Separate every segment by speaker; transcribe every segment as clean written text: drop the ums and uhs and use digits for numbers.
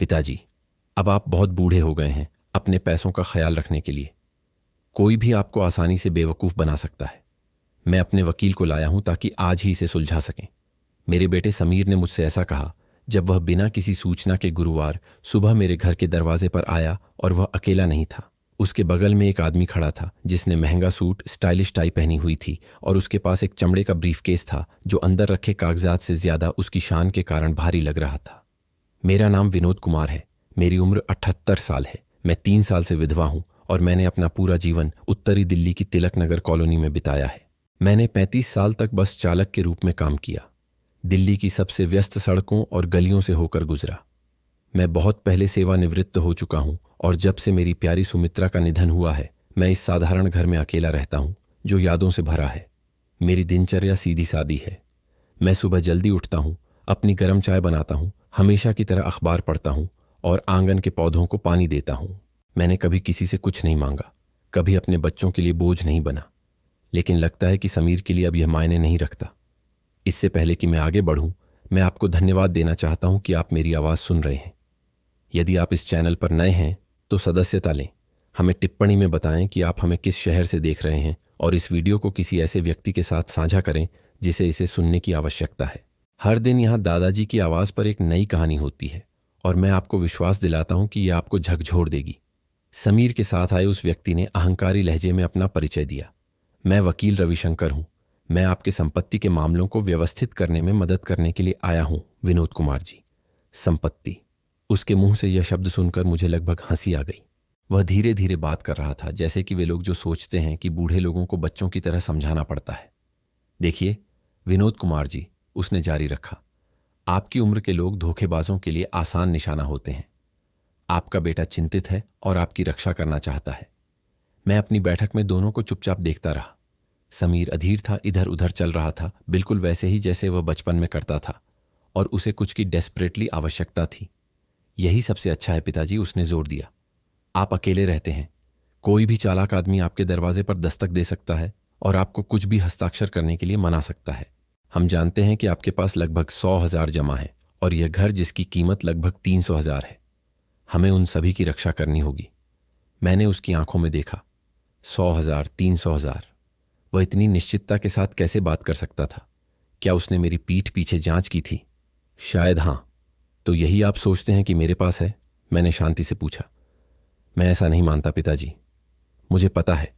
Speaker 1: पिताजी, अब आप बहुत बूढ़े हो गए हैं अपने पैसों का ख्याल रखने के लिए। कोई भी आपको आसानी से बेवकूफ़ बना सकता है। मैं अपने वकील को लाया हूं ताकि आज ही इसे सुलझा सकें। मेरे बेटे समीर ने मुझसे ऐसा कहा जब वह बिना किसी सूचना के गुरुवार सुबह मेरे घर के दरवाजे पर आया, और वह अकेला नहीं था। उसके बगल में एक आदमी खड़ा था जिसने महंगा सूट, स्टाइलिश टाई पहनी हुई थी, और उसके पास एक चमड़े का ब्रीफकेस था जो अंदर रखे कागजात से ज्यादा उसकी शान के कारण भारी लग रहा था। मेरा नाम विनोद कुमार है। मेरी उम्र 78 साल है। मैं 3 साल से विधवा हूं और मैंने अपना पूरा जीवन उत्तरी दिल्ली की तिलक नगर कॉलोनी में बिताया है। मैंने 35 साल तक बस चालक के रूप में काम किया। दिल्ली की सबसे व्यस्त सड़कों और गलियों से होकर गुजरा। मैं बहुत पहले सेवानिवृत्त हो चुका हूं, और जब से मेरी प्यारी सुमित्रा का निधन हुआ है मैं इस साधारण घर में अकेला रहता हूं जो यादों से भरा है। मेरी दिनचर्या सीधी सादी है। मैं सुबह जल्दी उठता हूं, अपनी गर्म चाय बनाता हूं, हमेशा की तरह अखबार पढ़ता हूं और आंगन के पौधों को पानी देता हूं। मैंने कभी किसी से कुछ नहीं मांगा, कभी अपने बच्चों के लिए बोझ नहीं बना। लेकिन लगता है कि समीर के लिए अब यह मायने नहीं रखता। इससे पहले कि मैं आगे बढ़ूं, मैं आपको धन्यवाद देना चाहता हूं कि आप मेरी आवाज़ सुन रहे हैं। यदि आप इस चैनल पर नए हैं तो सदस्यता लें। हमें टिप्पणी में बताएं कि आप हमें किस शहर से देख रहे हैं, और इस वीडियो को किसी ऐसे व्यक्ति के साथ साझा करें जिसे इसे सुनने की आवश्यकता है। हर दिन यहाँ दादाजी की आवाज़ पर एक नई कहानी होती है, और मैं आपको विश्वास दिलाता हूँ कि यह आपको झकझोर देगी। समीर के साथ आए उस व्यक्ति ने अहंकारी लहजे में अपना परिचय दिया। मैं वकील रविशंकर हूँ। मैं आपके संपत्ति के मामलों को व्यवस्थित करने में मदद करने के लिए आया हूँ, विनोद कुमार जी। संपत्ति। उसके मुंह से यह शब्द सुनकर मुझे लगभग हंसी आ गई। वह धीरे धीरे बात कर रहा था, जैसे कि वे लोग जो सोचते हैं कि बूढ़े लोगों को बच्चों की तरह समझाना पड़ता है। देखिए विनोद कुमार जी, उसने जारी रखा, आपकी उम्र के लोग धोखेबाजों के लिए आसान निशाना होते हैं। आपका बेटा चिंतित है और आपकी रक्षा करना चाहता है। मैं अपनी बैठक में दोनों को चुपचाप देखता रहा। समीर अधीर था, इधर उधर चल रहा था, बिल्कुल वैसे ही जैसे वह बचपन में करता था, और उसे कुछ की डेस्परेटली आवश्यकता थी। यही सबसे अच्छा है पिताजी, उसने जोर दिया। आप अकेले रहते हैं। कोई भी चालाक आदमी आपके दरवाजे पर दस्तक दे सकता है और आपको कुछ भी हस्ताक्षर करने के लिए मना सकता है। हम जानते हैं कि आपके पास लगभग 100,000 जमा है, और यह घर जिसकी कीमत लगभग 300,000 है। हमें उन सभी की रक्षा करनी होगी। मैंने उसकी आंखों में देखा। 100,000, 300,000। वह इतनी निश्चितता के साथ कैसे बात कर सकता था? क्या उसने मेरी पीठ पीछे जांच की थी? शायद हां। तो यही आप सोचते हैं कि मेरे पास है? मैंने शांति से पूछा। मैं ऐसा नहीं मानता पिताजी। मुझे पता है,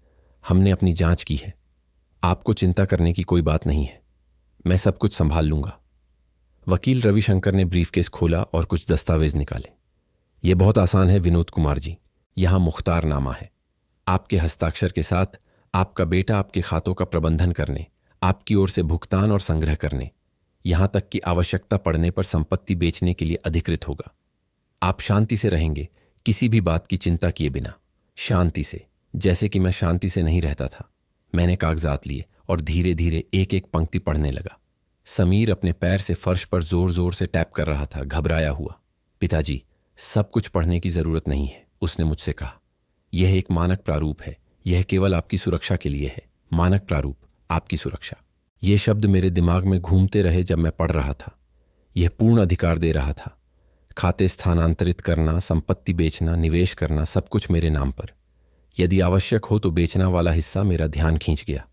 Speaker 1: हमने अपनी जांच की है। आपको चिंता करने की कोई बात नहीं है। मैं सब कुछ संभाल लूंगा। वकील रविशंकर ने ब्रीफकेस खोला और कुछ दस्तावेज निकाले। यह बहुत आसान है विनोद कुमार जी। यहां मुख्तारनामा है। आपके हस्ताक्षर के साथ आपका बेटा आपके खातों का प्रबंधन करने, आपकी ओर से भुगतान और संग्रह करने, यहां तक कि आवश्यकता पड़ने पर संपत्ति बेचने के लिए अधिकृत होगा। आप शांति से रहेंगे, किसी भी बात की चिंता किए बिना। शांति से, जैसे कि मैं शांति से नहीं रहता था। मैंने कागजात लिए और धीरे धीरे एक एक पंक्ति पढ़ने लगा। समीर अपने पैर से फर्श पर जोर जोर से टैप कर रहा था, घबराया हुआ। पिताजी, सब कुछ पढ़ने की जरूरत नहीं है, उसने मुझसे कहा। यह एक मानक प्रारूप है। यह केवल आपकी सुरक्षा के लिए है। मानक प्रारूप, आपकी सुरक्षा। ये शब्द मेरे दिमाग में घूमते रहे जब मैं पढ़ रहा था। यह पूर्ण अधिकार दे रहा था। खाते स्थानांतरित करना, संपत्ति बेचना, निवेश करना, सब कुछ मेरे नाम पर। यदि आवश्यक हो तो बेचना वाला हिस्सा मेरा ध्यान खींच गया।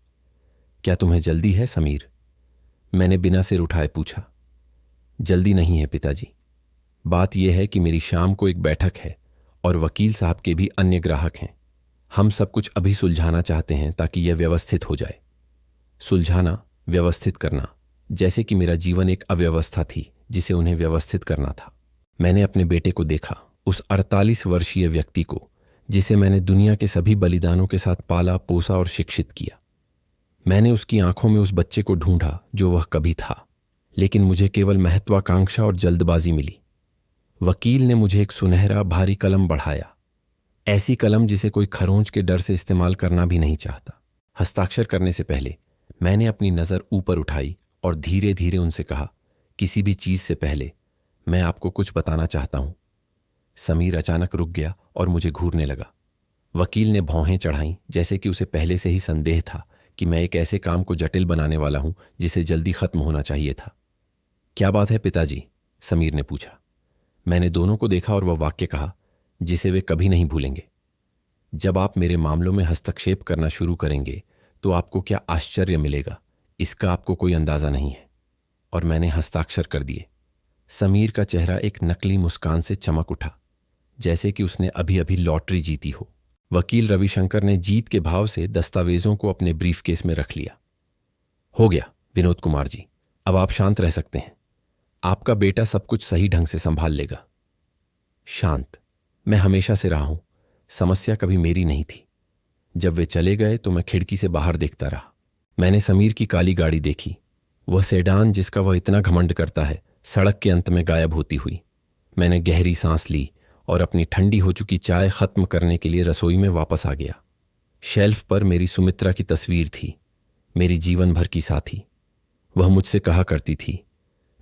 Speaker 1: क्या तुम्हें जल्दी है समीर? मैंने बिना सिर उठाए पूछा। जल्दी नहीं है पिताजी। बात यह है कि मेरी शाम को एक बैठक है और वकील साहब के भी अन्य ग्राहक हैं। हम सब कुछ अभी सुलझाना चाहते हैं ताकि यह व्यवस्थित हो जाए। सुलझाना, व्यवस्थित करना, जैसे कि मेरा जीवन एक अव्यवस्था थी जिसे उन्हें व्यवस्थित करना था। मैंने अपने बेटे को देखा, उस 48 वर्षीय व्यक्ति को जिसे मैंने दुनिया के सभी बलिदानों के साथ पाला, पोसा और शिक्षित किया। मैंने उसकी आंखों में उस बच्चे को ढूंढा जो वह कभी था, लेकिन मुझे केवल महत्वाकांक्षा और जल्दबाजी मिली। वकील ने मुझे एक सुनहरा भारी कलम बढ़ाया, ऐसी कलम जिसे कोई खरोंच के डर से इस्तेमाल करना भी नहीं चाहता। हस्ताक्षर करने से पहले मैंने अपनी नज़र ऊपर उठाई और धीरे धीरे उनसे कहा, किसी भी चीज़ से पहले मैं आपको कुछ बताना चाहता हूं। समीर अचानक रुक गया और मुझे घूरने लगा। वकील ने भौहें चढ़ाईं, जैसे कि उसे पहले से ही संदेह था कि मैं एक ऐसे काम को जटिल बनाने वाला हूं जिसे जल्दी खत्म होना चाहिए था। क्या बात है पिताजी? समीर ने पूछा। मैंने दोनों को देखा और वह वाक्य कहा जिसे वे कभी नहीं भूलेंगे। जब आप मेरे मामलों में हस्तक्षेप करना शुरू करेंगे तो आपको क्या आश्चर्य मिलेगा, इसका आपको कोई अंदाजा नहीं है। और मैंने हस्ताक्षर कर दिए। समीर का चेहरा एक नकली मुस्कान से चमक उठा, जैसे कि उसने अभी अभी लॉटरी जीती हो। वकील रविशंकर ने जीत के भाव से दस्तावेजों को अपने ब्रीफकेस में रख लिया। हो गया विनोद कुमार जी, अब आप शांत रह सकते हैं। आपका बेटा सब कुछ सही ढंग से संभाल लेगा। शांत? मैं हमेशा से रहा हूं, समस्या कभी मेरी नहीं थी। जब वे चले गए तो मैं खिड़की से बाहर देखता रहा। मैंने समीर की काली गाड़ी देखी, वह सेडान जिसका वह इतना घमंड करता है, सड़क के अंत में गायब होती हुई। मैंने गहरी सांस ली और अपनी ठंडी हो चुकी चाय खत्म करने के लिए रसोई में वापस आ गया। शेल्फ पर मेरी सुमित्रा की तस्वीर थी, मेरी जीवन भर की साथी। वह मुझसे कहा करती थी,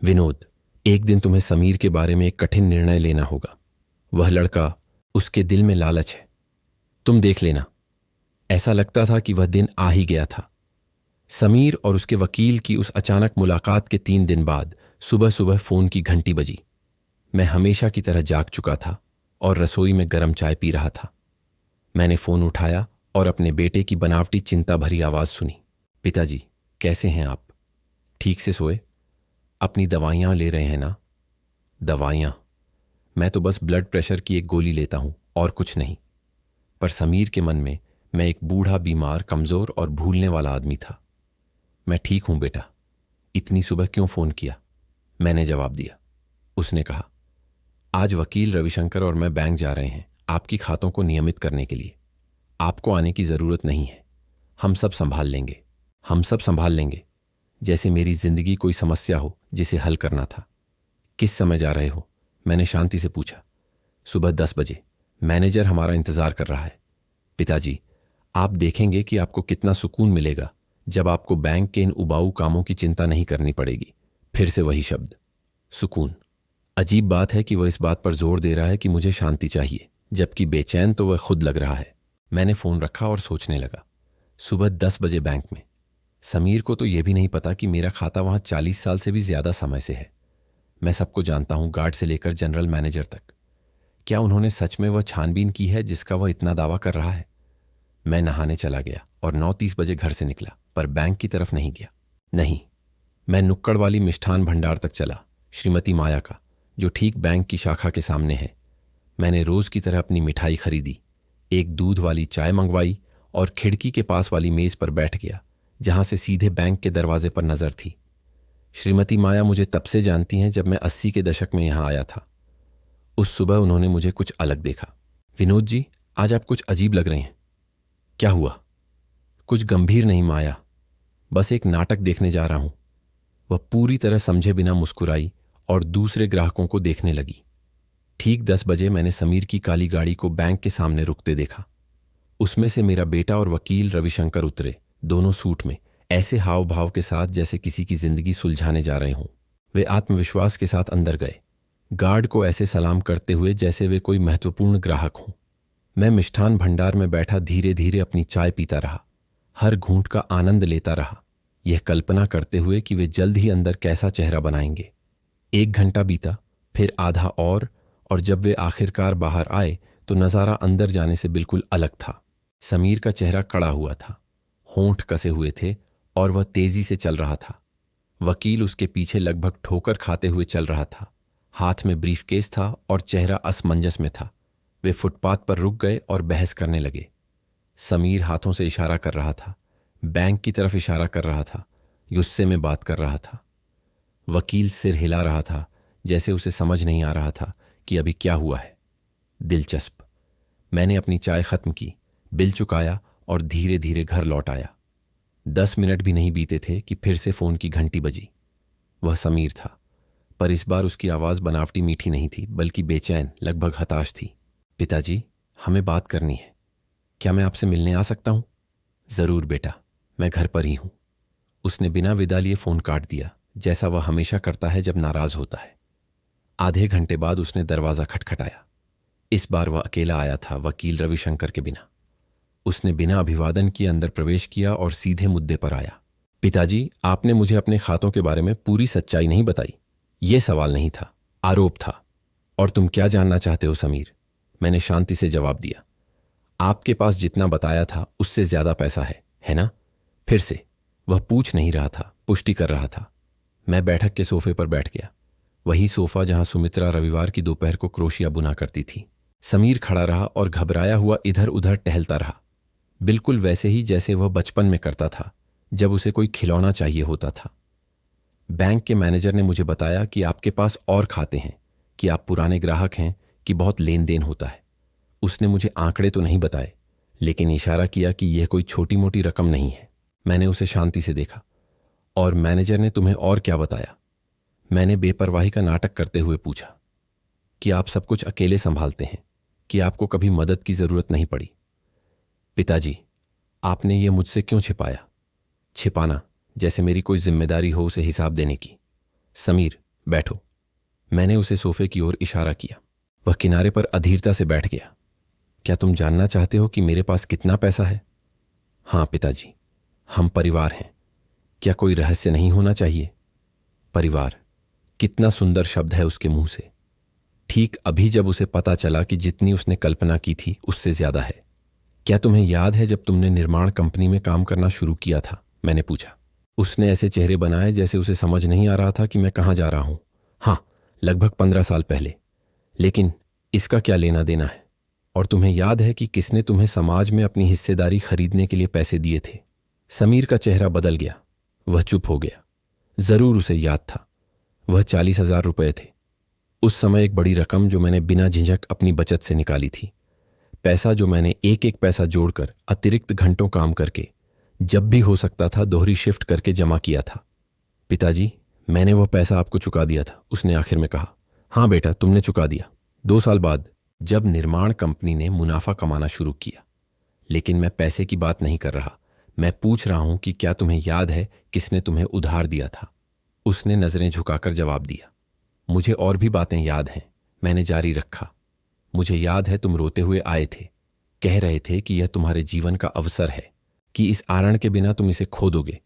Speaker 1: विनोद, एक दिन तुम्हें समीर के बारे में एक कठिन निर्णय लेना होगा। वह लड़का, उसके दिल में लालच है, तुम देख लेना। ऐसा लगता था कि वह दिन आ ही गया था। समीर और उसके वकील की उस अचानक मुलाकात के 3 दिन बाद सुबह सुबह फोन की घंटी बजी। मैं हमेशा की तरह जाग चुका था और रसोई में गर्म चाय पी रहा था। मैंने फोन उठाया और अपने बेटे की बनावटी चिंता भरी आवाज सुनी। पिताजी, कैसे हैं आप? ठीक से सोए? अपनी दवाइयां ले रहे हैं ना? दवाइयां? मैं तो बस ब्लड प्रेशर की एक गोली लेता हूं और कुछ नहीं। पर समीर के मन में मैं एक बूढ़ा, बीमार, कमजोर और भूलने वाला आदमी था। मैं ठीक हूं बेटा, इतनी सुबह क्यों फोन किया? मैंने जवाब दिया। उसने कहा, आज वकील रविशंकर और मैं बैंक जा रहे हैं आपकी खातों को नियमित करने के लिए। आपको आने की जरूरत नहीं है, हम सब संभाल लेंगे। हम सब संभाल लेंगे? जैसे मेरी जिंदगी कोई समस्या हो जिसे हल करना था। किस समय जा रहे हो? मैंने शांति से पूछा। सुबह 10 बजे, मैनेजर हमारा इंतजार कर रहा है। पिताजी, आप देखेंगे कि आपको कितना सुकून मिलेगा जब आपको बैंक के इन उबाऊ कामों की चिंता नहीं करनी पड़ेगी। फिर से वही शब्द, सुकून। अजीब बात है कि वह इस बात पर जोर दे रहा है कि मुझे शांति चाहिए, जबकि बेचैन तो वह खुद लग रहा है। मैंने फोन रखा और सोचने लगा। सुबह 10 बजे बैंक में। समीर को तो यह भी नहीं पता कि मेरा खाता वहां 40 साल से भी ज्यादा समय से है। मैं सबको जानता हूं, गार्ड से लेकर जनरल मैनेजर तक। क्या उन्होंने सच में वह छानबीन की है जिसका वह इतना दावा कर रहा है? मैं नहाने चला गया और 9:30 बजे घर से निकला, पर बैंक की तरफ नहीं गया। नहीं, मैं नुक्कड़ वाली मिष्ठान भंडार तक चला, श्रीमती माया का, जो ठीक बैंक की शाखा के सामने है। मैंने रोज की तरह अपनी मिठाई खरीदी, एक दूध वाली चाय मंगवाई और खिड़की के पास वाली मेज पर बैठ गया, जहां से सीधे बैंक के दरवाजे पर नजर थी। श्रीमती माया मुझे तब से जानती हैं जब मैं 80 के दशक में यहां आया था। उस सुबह उन्होंने मुझे कुछ अलग देखा। विनोद जी, आज आप कुछ अजीब लग रहे हैं। क्या हुआ? कुछ गंभीर नहीं माया, बस एक नाटक देखने जा रहा हूं। वह पूरी तरह समझे बिना मुस्कुराई और दूसरे ग्राहकों को देखने लगी। ठीक 10 बजे मैंने समीर की काली गाड़ी को बैंक के सामने रुकते देखा। उसमें से मेरा बेटा और वकील रविशंकर उतरे, दोनों सूट में, ऐसे हाव भाव के साथ जैसे किसी की जिंदगी सुलझाने जा रहे हों। वे आत्मविश्वास के साथ अंदर गए, गार्ड को ऐसे सलाम करते हुए जैसे वे कोई महत्वपूर्ण ग्राहक हों। मैं मिष्ठान भंडार में बैठा धीरे धीरे अपनी चाय पीता रहा, हर घूंट का आनंद लेता रहा, यह कल्पना करते हुए कि वे जल्द ही अंदर कैसा चेहरा बनाएंगे। 1 घंटा बीता, फिर आधा और जब वे आखिरकार बाहर आए तो नजारा अंदर जाने से बिल्कुल अलग था। समीर का चेहरा कड़ा हुआ था, होंठ कसे हुए थे और वह तेजी से चल रहा था। वकील उसके पीछे लगभग ठोकर खाते हुए चल रहा था। हाथ में ब्रीफकेस था और चेहरा असमंजस में था। वे फुटपाथ पर रुक गए और बहस करने लगे। समीर हाथों से इशारा कर रहा था, बैंक की तरफ इशारा कर रहा था, गुस्से में बात कर रहा था। वकील सिर हिला रहा था, जैसे उसे समझ नहीं आ रहा था कि अभी क्या हुआ है। दिलचस्प। मैंने अपनी चाय खत्म की, बिल चुकाया और धीरे धीरे घर लौट आया। 10 मिनट भी नहीं बीते थे कि फिर से फोन की घंटी बजी। वह समीर था, पर इस बार उसकी आवाज बनावटी मीठी नहीं थी, बल्कि बेचैन, लगभग हताश थी। पिताजी, हमें बात करनी है। क्या मैं आपसे मिलने आ सकता हूं? जरूर बेटा, मैं घर पर ही हूं। उसने बिना विदा लिए फोन काट दिया, जैसा वह हमेशा करता है जब नाराज होता है। आधे घंटे बाद उसने दरवाजा खटखटाया। इस बार वह अकेला आया था, वकील रविशंकर के बिना। उसने बिना अभिवादन किए अंदर प्रवेश किया और सीधे मुद्दे पर आया। पिताजी, आपने मुझे अपने खातों के बारे में पूरी सच्चाई नहीं बताई। यह सवाल नहीं था, आरोप था। और तुम क्या जानना चाहते हो समीर? मैंने शांति से जवाब दिया। आपके पास जितना बताया था उससे ज्यादा पैसा है ना? फिर से वह पूछ नहीं रहा था, पुष्टि कर रहा था। मैं बैठक के सोफे पर बैठ गया, वही सोफा जहां सुमित्रा रविवार की दोपहर को क्रोशिया बुना करती थी। समीर खड़ा रहा और घबराया हुआ इधर उधर टहलता रहा, बिल्कुल वैसे ही जैसे वह बचपन में करता था जब उसे कोई खिलौना चाहिए होता था। बैंक के मैनेजर ने मुझे बताया कि आपके पास और खाते हैं, कि आप पुराने ग्राहक हैं, कि बहुत लेन देन होता है। उसने मुझे आंकड़े तो नहीं बताए, लेकिन इशारा किया कि यह कोई छोटी मोटी रकम नहीं है। मैंने उसे शांति से देखा। और मैनेजर ने तुम्हें और क्या बताया? मैंने बेपरवाही का नाटक करते हुए पूछा। कि आप सब कुछ अकेले संभालते हैं, कि आपको कभी मदद की जरूरत नहीं पड़ी। पिताजी, आपने ये मुझसे क्यों छिपाया? छिपाना जैसे मेरी कोई जिम्मेदारी हो उसे हिसाब देने की। समीर, बैठो। मैंने उसे सोफे की ओर इशारा किया। वह किनारे पर अधीरता से बैठ गया। क्या तुम जानना चाहते हो कि मेरे पास कितना पैसा है? हाँ पिताजी, हम परिवार हैं। क्या कोई रहस्य नहीं होना चाहिए? परिवार, कितना सुंदर शब्द है उसके मुंह से। ठीक अभी जब उसे पता चला कि जितनी उसने कल्पना की थी उससे ज्यादा है। क्या तुम्हें याद है जब तुमने निर्माण कंपनी में काम करना शुरू किया था? मैंने पूछा। उसने ऐसे चेहरे बनाए जैसे उसे समझ नहीं आ रहा था कि मैं कहां जा रहा हूं। हाँ, लगभग 15 साल पहले। लेकिन इसका क्या लेना देना है? और तुम्हें याद है कि किसने तुम्हें समाज में अपनी हिस्सेदारी खरीदने के लिए पैसे दिए थे? समीर का चेहरा बदल गया। वह चुप हो गया। जरूर उसे याद था। वह 40,000 रुपये थे। उस समय एक बड़ी रकम जो मैंने बिना झिझक अपनी बचत से निकाली थी। पैसा जो मैंने एक एक पैसा जोड़कर अतिरिक्त घंटों काम करके, जब भी हो सकता था दोहरी शिफ्ट करके जमा किया था। पिताजी, मैंने वह पैसा आपको चुका दिया था, उसने आखिर में कहा। हाँ बेटा, तुमने चुका दिया। 2 साल बाद जब निर्माण कंपनी ने मुनाफा कमाना शुरू किया। लेकिन मैं पैसे की बात नहीं कर रहा। मैं पूछ रहा हूं कि क्या तुम्हें याद है किसने तुम्हें उधार दिया था? उसने नजरें झुकाकर जवाब दिया। मुझे और भी बातें याद हैं, मैंने जारी रखा। मुझे याद है तुम रोते हुए आए थे, कह रहे थे कि यह तुम्हारे जीवन का अवसर है, कि इस आरण के बिना तुम इसे खो दोगे।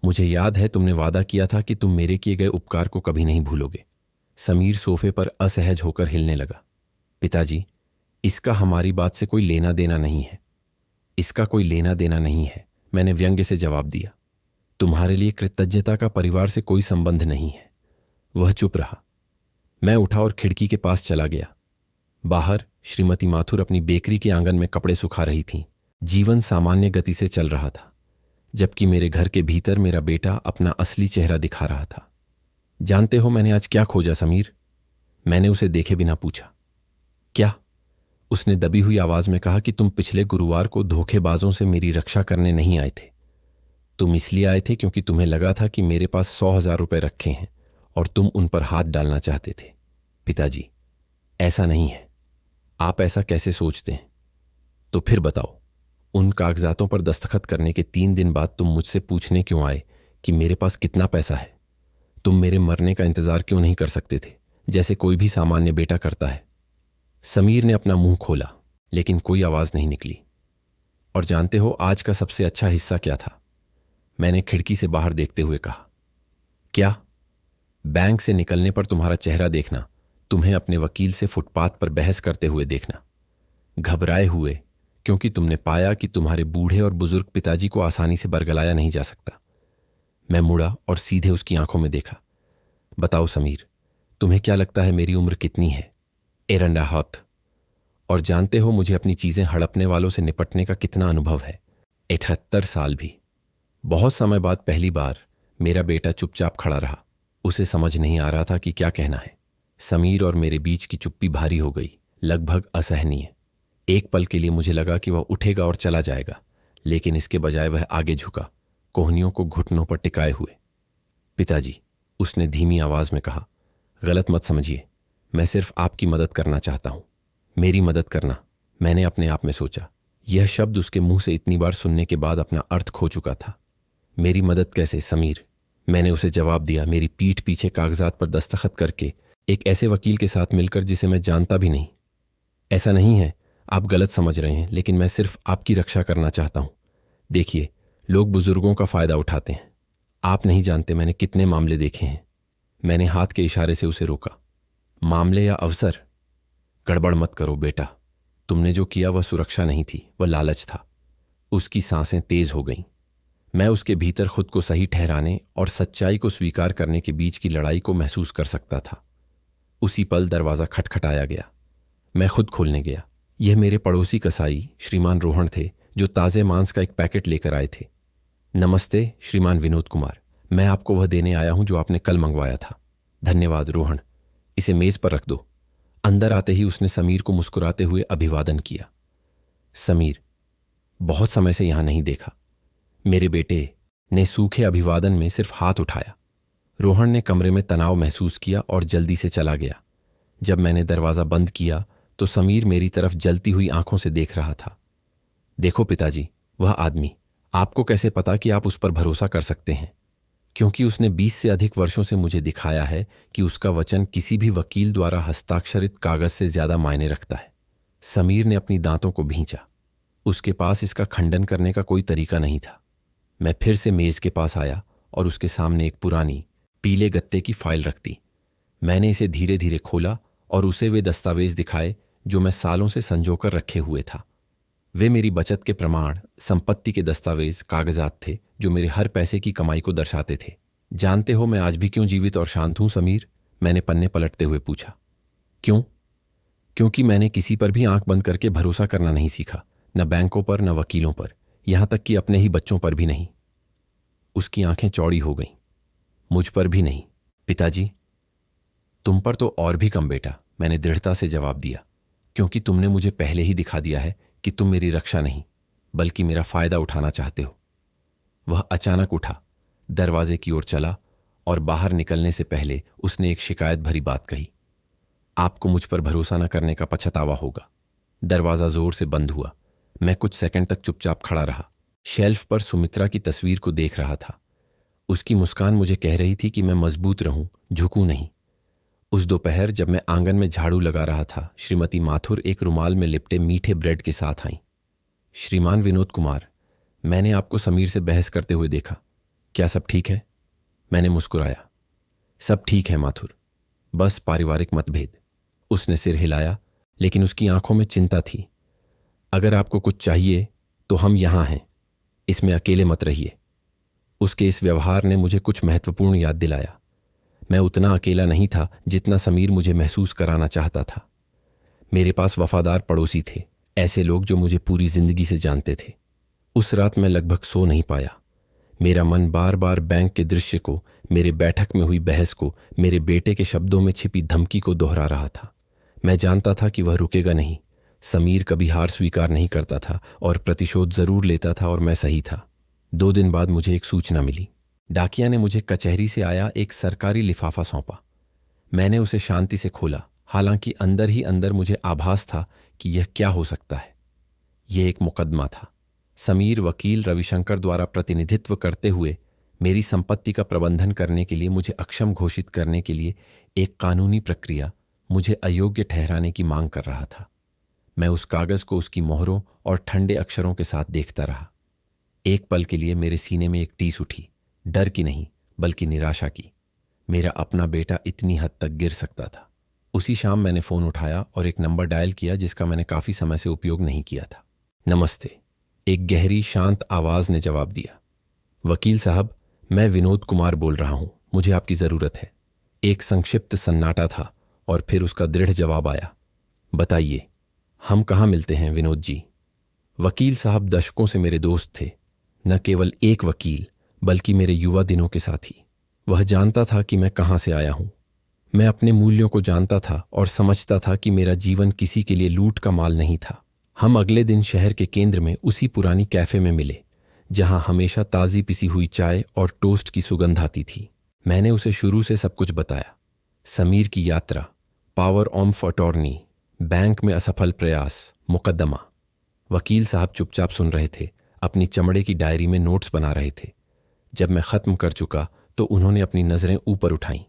Speaker 1: मुझे याद है तुमने वादा किया था कि तुम मेरे किए गए उपकार को कभी नहीं भूलोगे। समीर सोफे पर असहज होकर हिलने लगा। पिताजी, इसका हमारी बात से कोई लेना देना नहीं है। इसका कोई लेना देना नहीं है, मैंने व्यंग्य से जवाब दिया। तुम्हारे लिए कृतज्ञता का परिवार से कोई संबंध नहीं है। वह चुप रहा। मैं उठा और खिड़की के पास चला गया। बाहर श्रीमती माथुर अपनी बेकरी के आंगन में कपड़े सुखा रही थीं। जीवन सामान्य गति से चल रहा था, जबकि मेरे घर के भीतर मेरा बेटा अपना असली चेहरा दिखा रहा था। जानते हो मैंने आज क्या खोजा समीर? मैंने उसे देखे बिना पूछा। क्या? उसने दबी हुई आवाज में कहा कि तुम पिछले गुरुवार को धोखेबाजों से मेरी रक्षा करने नहीं आए थे। तुम इसलिए आए थे क्योंकि तुम्हें लगा था कि मेरे पास 100,000 रुपए रखे हैं और तुम उन पर हाथ डालना चाहते थे। पिताजी, ऐसा नहीं है। आप ऐसा कैसे सोचते हैं? तो फिर बताओ, उन कागजातों पर दस्तखत करने के 3 दिन बाद तुम मुझसे पूछने क्यों आए कि मेरे पास कितना पैसा है? तुम मेरे मरने का इंतजार क्यों नहीं कर सकते थे, जैसे कोई भी सामान्य बेटा करता है? समीर ने अपना मुंह खोला, लेकिन कोई आवाज नहीं निकली। और जानते हो आज का सबसे अच्छा हिस्सा क्या था? मैंने खिड़की से बाहर देखते हुए कहा। क्या? बैंक से निकलने पर तुम्हारा चेहरा देखना, तुम्हें अपने वकील से फुटपाथ पर बहस करते हुए देखना, घबराए हुए क्योंकि तुमने पाया कि तुम्हारे बूढ़े और बुजुर्ग पिताजी को आसानी से बरगलाया नहीं जा सकता। मैं मुड़ा और सीधे उसकी आंखों में देखा। बताओ समीर, तुम्हें क्या लगता है मेरी उम्र कितनी है? एरंडा हाथ। और जानते हो मुझे अपनी चीजें हड़पने वालों से निपटने का कितना अनुभव है? 78 साल भी। बहुत समय बाद पहली बार मेरा बेटा चुपचाप खड़ा रहा। उसे समझ नहीं आ रहा था कि क्या कहना है। समीर और मेरे बीच की चुप्पी भारी हो गई, लगभग असहनीय। एक पल के लिए मुझे लगा कि वह उठेगा और चला जाएगा, लेकिन इसके बजाय वह आगे झुका, कोहनियों को घुटनों पर टिकाए हुए। पिताजी, उसने धीमी आवाज में कहा, गलत मत समझिए, मैं सिर्फ आपकी मदद करना चाहता हूं। मेरी मदद करना, मैंने अपने आप में सोचा। यह शब्द उसके मुंह से इतनी बार सुनने के बाद अपना अर्थ खो चुका था। मेरी मदद कैसे समीर? मैंने उसे जवाब दिया, मेरी पीठ पीछे कागजात पर दस्तखत करके, एक ऐसे वकील के साथ मिलकर जिसे मैं जानता भी नहीं। ऐसा नहीं है, आप गलत समझ रहे हैं, लेकिन मैं सिर्फ आपकी रक्षा करना चाहता हूं। देखिए, लोग बुजुर्गों का फायदा उठाते हैं। आप नहीं जानते मैंने कितने मामले देखे हैं। मैंने हाथ के इशारे से उसे रोका। मामले या अवसर? गड़बड़ मत करो बेटा। तुमने जो किया वह सुरक्षा नहीं थी, वह लालच था। उसकी सांसें तेज हो गईं। मैं उसके भीतर खुद को सही ठहराने और सच्चाई को स्वीकार करने के बीच की लड़ाई को महसूस कर सकता था। उसी पल दरवाज़ा खटखटाया गया। मैं खुद खोलने गया। यह मेरे पड़ोसी कसाई श्रीमान रोहन थे, जो ताज़े मांस का एक पैकेट लेकर आए थे। नमस्ते श्रीमान विनोद कुमार, मैं आपको वह देने आया हूं जो आपने कल मंगवाया था। धन्यवाद रोहन, इसे मेज पर रख दो। अंदर आते ही उसने समीर को मुस्कुराते हुए अभिवादन किया। समीर, बहुत समय से यहां नहीं देखा। मेरे बेटे ने सूखे अभिवादन में सिर्फ हाथ उठाया। रोहन ने कमरे में तनाव महसूस किया और जल्दी से चला गया। जब मैंने दरवाज़ा बंद किया तो समीर मेरी तरफ जलती हुई आंखों से देख रहा था। देखो पिताजी, वह आदमी, आपको कैसे पता कि आप उस पर भरोसा कर सकते हैं? क्योंकि उसने 20 से अधिक वर्षों से मुझे दिखाया है कि उसका वचन किसी भी वकील द्वारा हस्ताक्षरित कागज से ज्यादा मायने रखता है। समीर ने अपनी दांतों को भींचा। उसके पास इसका खंडन करने का कोई तरीका नहीं था। मैं फिर से मेज के पास आया और उसके सामने एक पुरानी पीले गत्ते की फाइल रख दी। मैंने इसे धीरे धीरे खोला और उसे वे दस्तावेज दिखाए जो मैं सालों से संजोकर रखे हुए था। वे मेरी बचत के प्रमाण, संपत्ति के दस्तावेज, कागजात थे जो मेरे हर पैसे की कमाई को दर्शाते थे। जानते हो मैं आज भी क्यों जीवित और शांत हूं समीर? मैंने पन्ने पलटते हुए पूछा। क्यों? क्योंकि मैंने किसी पर भी आंख बंद करके भरोसा करना नहीं सीखा, न बैंकों पर, न वकीलों पर, यहां तक कि अपने ही बच्चों पर भी नहीं। उसकी आंखें चौड़ी हो गईं। मुझ पर भी नहीं पिताजी। तुम पर तो और भी कम बेटा, मैंने दृढ़ता से जवाब दिया, क्योंकि तुमने मुझे पहले ही दिखा दिया है कि तुम मेरी रक्षा नहीं बल्कि मेरा फायदा उठाना चाहते हो। वह अचानक उठा, दरवाजे की ओर चला और बाहर निकलने से पहले उसने एक शिकायत भरी बात कही। आपको मुझ पर भरोसा न करने का पछतावा होगा। दरवाजा जोर से बंद हुआ। मैं कुछ सेकंड तक चुपचाप खड़ा रहा। शेल्फ पर सुमित्रा की तस्वीर को देख रहा था। उसकी मुस्कान मुझे कह रही थी कि मैं मजबूत रहूं, झुकूं नहीं। उस दोपहर जब मैं आंगन में झाड़ू लगा रहा था, श्रीमती माथुर एक रुमाल में लिपटे मीठे ब्रेड के साथ आईं। श्रीमान विनोद कुमार, मैंने आपको समीर से बहस करते हुए देखा। क्या सब ठीक है? मैंने मुस्कुराया। सब ठीक है माथुर, बस पारिवारिक मतभेद। उसने सिर हिलाया, लेकिन उसकी आंखों में चिंता थी। अगर आपको कुछ चाहिए तो हम यहां हैं, इसमें अकेले मत रहिए। उसके इस व्यवहार ने मुझे कुछ महत्वपूर्ण याद दिलाया। मैं उतना अकेला नहीं था जितना समीर मुझे महसूस कराना चाहता था। मेरे पास वफादार पड़ोसी थे, ऐसे लोग जो मुझे पूरी जिंदगी से जानते थे। उस रात मैं लगभग सो नहीं पाया। मेरा मन बार बार बैंक के दृश्य को, मेरे बैठक में हुई बहस को, मेरे बेटे के शब्दों में छिपी धमकी को दोहरा रहा था। मैं जानता था कि वह रुकेगा नहीं। समीर कभी हार स्वीकार नहीं करता था और प्रतिशोध जरूर लेता था, और मैं सही था। 2 दिन बाद मुझे एक सूचना मिली। डाकिया ने मुझे कचहरी से आया एक सरकारी लिफाफा सौंपा। मैंने उसे शांति से खोला, हालांकि अंदर ही अंदर मुझे आभास था कि यह क्या हो सकता है। यह एक मुकदमा था। समीर वकील रविशंकर द्वारा प्रतिनिधित्व करते हुए मेरी संपत्ति का प्रबंधन करने के लिए मुझे अक्षम घोषित करने के लिए एक कानूनी प्रक्रिया, मुझे अयोग्य ठहराने की मांग कर रहा था। मैं उस कागज को उसकी मोहरों और ठंडे अक्षरों के साथ देखता रहा। एक पल के लिए मेरे सीने में एक टीस उठी, डर की नहीं बल्कि निराशा की। मेरा अपना बेटा इतनी हद तक गिर सकता था। उसी शाम मैंने फोन उठाया और एक नंबर डायल किया जिसका मैंने काफी समय से उपयोग नहीं किया था। नमस्ते, एक गहरी शांत आवाज ने जवाब दिया। वकील साहब, मैं विनोद कुमार बोल रहा हूं, मुझे आपकी जरूरत है। एक संक्षिप्त सन्नाटा था और फिर उसका दृढ़ जवाब आया। बताइए, हम कहाँ मिलते हैं विनोद जी? वकील साहब दशकों से मेरे दोस्त थे। न केवल एक वकील बल्कि मेरे युवा दिनों के साथी। वह जानता था कि मैं कहाँ से आया हूं। मैं अपने मूल्यों को जानता था और समझता था कि मेरा जीवन किसी के लिए लूट का माल नहीं था। हम अगले दिन शहर के केंद्र में उसी पुरानी कैफे में मिले जहां हमेशा ताज़ी पिसी हुई चाय और टोस्ट की सुगंध आती थी। मैंने उसे शुरू से सब कुछ बताया। समीर की यात्रा, पावर ऑफ अटॉर्नी, बैंक में असफल प्रयास, मुकदमा। वकील साहब चुपचाप सुन रहे थे, अपनी चमड़े की डायरी में नोट्स बना रहे थे। जब मैं खत्म कर चुका तो उन्होंने अपनी नजरें ऊपर उठाईं।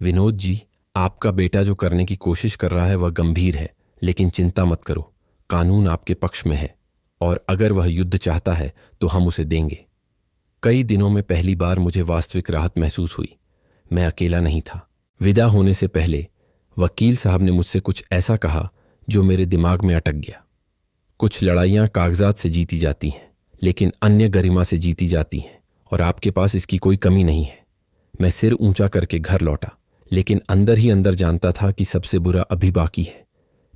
Speaker 1: विनोद जी, आपका बेटा जो करने की कोशिश कर रहा है वह गंभीर है, लेकिन चिंता मत करो, कानून आपके पक्ष में है और अगर वह युद्ध चाहता है तो हम उसे देंगे। कई दिनों में पहली बार मुझे वास्तविक राहत महसूस हुई। मैं अकेला नहीं था। विदा होने से पहले वकील साहब ने मुझसे कुछ ऐसा कहा जो मेरे दिमाग में अटक गया। कुछ लड़ाइयाँ कागजात से जीती जाती हैं, लेकिन अन्य गरिमा से जीती जाती हैं, और आपके पास इसकी कोई कमी नहीं है। मैं सिर ऊंचा करके घर लौटा, लेकिन अंदर ही अंदर जानता था कि सबसे बुरा अभी बाकी है।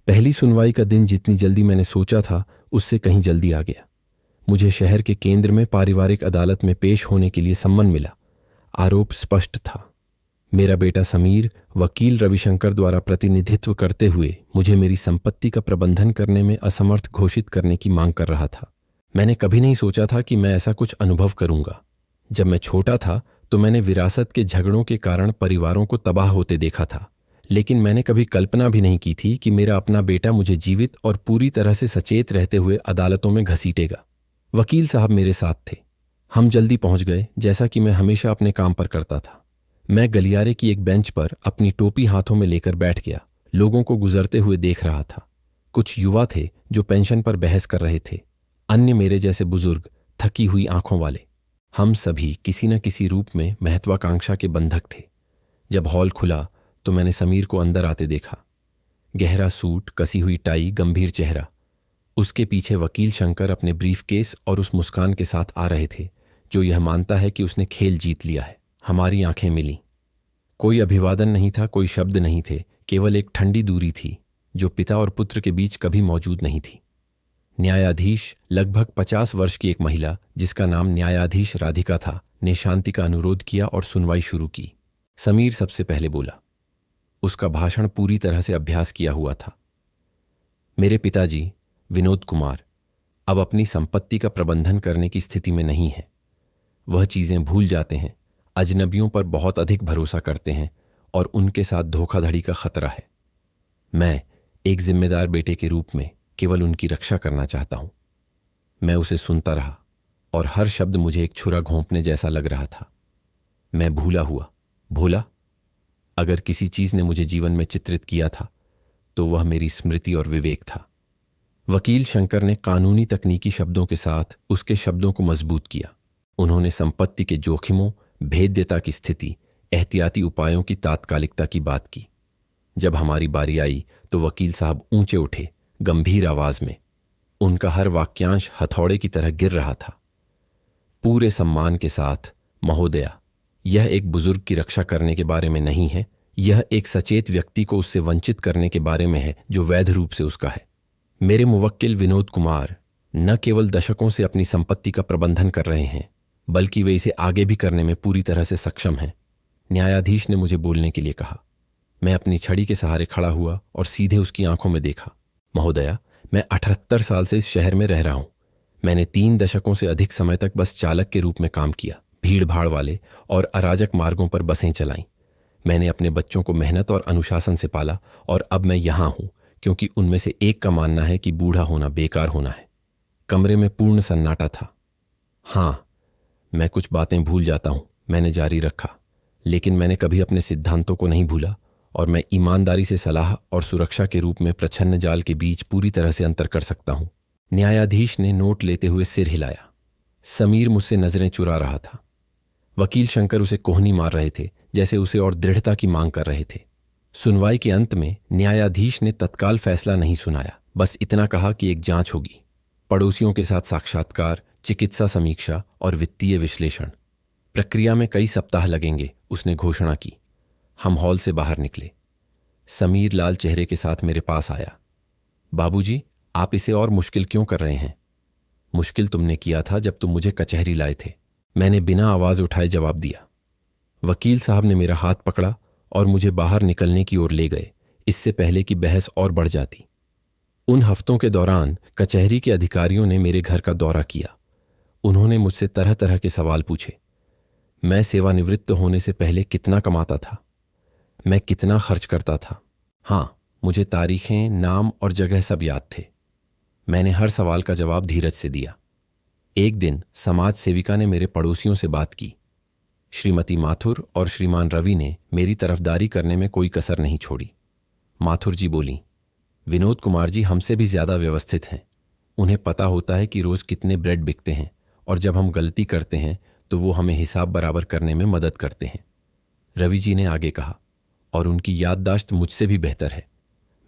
Speaker 1: पहली सुनवाई का दिन जितनी जल्दी मैंने सोचा था, उससे कहीं जल्दी आ गया। मुझे शहर के केंद्र में पारिवारिक अदालत में पेश होने के लिए सम्मन मिला। आरोप स्पष्ट था। मेरा बेटा समीर वकील रविशंकर द्वारा प्रतिनिधित्व करते हुए मुझे मेरी संपत्ति का प्रबंधन करने में असमर्थ घोषित करने की मांग कर रहा था। मैंने कभी नहीं सोचा था कि मैं ऐसा कुछ अनुभव करूंगा। जब मैं छोटा था तो मैंने विरासत के झगड़ों के कारण परिवारों को तबाह होते देखा था, लेकिन मैंने कभी कल्पना भी नहीं की थी कि मेरा अपना बेटा मुझे जीवित और पूरी तरह से सचेत रहते हुए अदालतों में घसीटेगा। वकील साहब मेरे साथ थे। हम जल्दी पहुंच गए, जैसा कि मैं हमेशा अपने काम पर करता था। मैं गलियारे की एक बेंच पर अपनी टोपी हाथों में लेकर बैठ गया। लोगों को गुजरते हुए देख रहा था। कुछ युवा थे जो पेंशन पर बहस कर रहे थे, अन्य मेरे जैसे बुजुर्ग, थकी हुई आंखों वाले। हम सभी किसी न किसी रूप में महत्वाकांक्षा के बंधक थे। जब हॉल खुला तो मैंने समीर को अंदर आते देखा। गहरा सूट, कसी हुई टाई, गंभीर चेहरा। उसके पीछे वकील शंकर अपने ब्रीफकेस और उस मुस्कान के साथ आ रहे थे जो यह मानता है कि उसने खेल जीत लिया है। हमारी आंखें मिलीं। कोई अभिवादन नहीं था, कोई शब्द नहीं थे, केवल एक ठंडी दूरी थी जो पिता और पुत्र के बीच कभी मौजूद नहीं थी। न्यायाधीश, लगभग 50 वर्ष की एक महिला जिसका नाम न्यायाधीश राधिका था, ने शांति का अनुरोध किया और सुनवाई शुरू की। समीर सबसे पहले बोला। उसका भाषण पूरी तरह से अभ्यास किया हुआ था। मेरे पिताजी विनोद कुमार अब अपनी संपत्ति का प्रबंधन करने की स्थिति में नहीं है। वह चीजें भूल जाते हैं, अजनबियों पर बहुत अधिक भरोसा करते हैं और उनके साथ धोखाधड़ी का खतरा है। मैं एक जिम्मेदार बेटे के रूप में केवल उनकी रक्षा करना चाहता हूं। मैं उसे सुनता रहा और हर शब्द मुझे एक छुरा घोंपने जैसा लग रहा था। मैं भूला हुआ, भोला। अगर किसी चीज ने मुझे जीवन में चित्रित किया था तो वह मेरी स्मृति और विवेक था। वकील शंकर ने कानूनी तकनीकी शब्दों के साथ उसके शब्दों को मजबूत किया। उन्होंने संपत्ति के जोखिमों, भेद्यता की स्थिति, एहतियाती उपायों की तात्कालिकता की बात की। जब हमारी बारी आई तो वकील साहब ऊंचे उठे, गंभीर आवाज में। उनका हर वाक्यांश हथौड़े की तरह गिर रहा था। पूरे सम्मान के साथ, महोदया, यह एक बुजुर्ग की रक्षा करने के बारे में नहीं है। यह एक सचेत व्यक्ति को उससे वंचित करने के बारे में है जो वैध रूप से उसका है। मेरे मुवक्किल विनोद कुमार न केवल दशकों से अपनी संपत्ति का प्रबंधन कर रहे हैं, बल्कि वे इसे आगे भी करने में पूरी तरह से सक्षम हैं। न्यायाधीश ने मुझे बोलने के लिए कहा। मैं अपनी छड़ी के सहारे खड़ा हुआ और सीधे उसकी आंखों में देखा। महोदया, मैं 78 साल से इस शहर में रह रहा हूं। मैंने 3 दशकों से अधिक समय तक बस चालक के रूप में काम किया, भीड़ भाड़ वाले और अराजक मार्गों पर बसें चलाईं। मैंने अपने बच्चों को मेहनत और अनुशासन से पाला और अब मैं यहां हूं क्योंकि उनमें से एक का मानना है कि बूढ़ा होना बेकार होना है। कमरे में पूर्ण सन्नाटा था। हां, मैं कुछ बातें भूल जाता हूं, मैंने जारी रखा, लेकिन मैंने कभी अपने सिद्धांतों को नहीं भूला और मैं ईमानदारी से सलाह और सुरक्षा के रूप में प्रच्छन्न जाल के बीच पूरी तरह से अंतर कर सकता हूं। न्यायाधीश ने नोट लेते हुए सिर हिलाया। समीर मुझसे नजरें चुरा रहा था। वकील शंकर उसे कोहनी मार रहे थे, जैसे उसे और दृढ़ता की मांग कर रहे थे। सुनवाई के अंत में न्यायाधीश ने तत्काल फैसला नहीं सुनाया, बस इतना कहा कि एक जांच होगी, पड़ोसियों के साथ साक्षात्कार, चिकित्सा समीक्षा और वित्तीय विश्लेषण। प्रक्रिया में कई सप्ताह लगेंगे, उसने घोषणा की। हम हॉल से बाहर निकले। समीर लाल चेहरे के साथ मेरे पास आया। बाबूजी, आप इसे और मुश्किल क्यों कर रहे हैं? मुश्किल तुमने किया था जब तुम मुझे कचहरी लाए थे, मैंने बिना आवाज उठाए जवाब दिया। वकील साहब ने मेरा हाथ पकड़ा और मुझे बाहर निकलने की ओर ले गए, इससे पहले कि बहस और बढ़ जाती। उन हफ्तों के दौरान कचहरी के अधिकारियों ने मेरे घर का दौरा किया। उन्होंने मुझसे तरह तरह के सवाल पूछे। मैं सेवानिवृत्त होने से पहले कितना कमाता था, मैं कितना खर्च करता था। हां, मुझे तारीखें, नाम और जगह सब याद थे। मैंने हर सवाल का जवाब धीरज से दिया। एक दिन समाज सेविका ने मेरे पड़ोसियों से बात की। श्रीमती माथुर और श्रीमान रवि ने मेरी तरफदारी करने में कोई कसर नहीं छोड़ी। माथुर जी बोली, विनोद कुमार जी हमसे भी ज्यादा व्यवस्थित हैं। उन्हें पता होता है कि रोज कितने ब्रेड बिकते हैं और जब हम गलती करते हैं तो वो हमें हिसाब बराबर करने में मदद करते हैं। रवि जी ने आगे कहा, और उनकी याददाश्त मुझसे भी बेहतर है।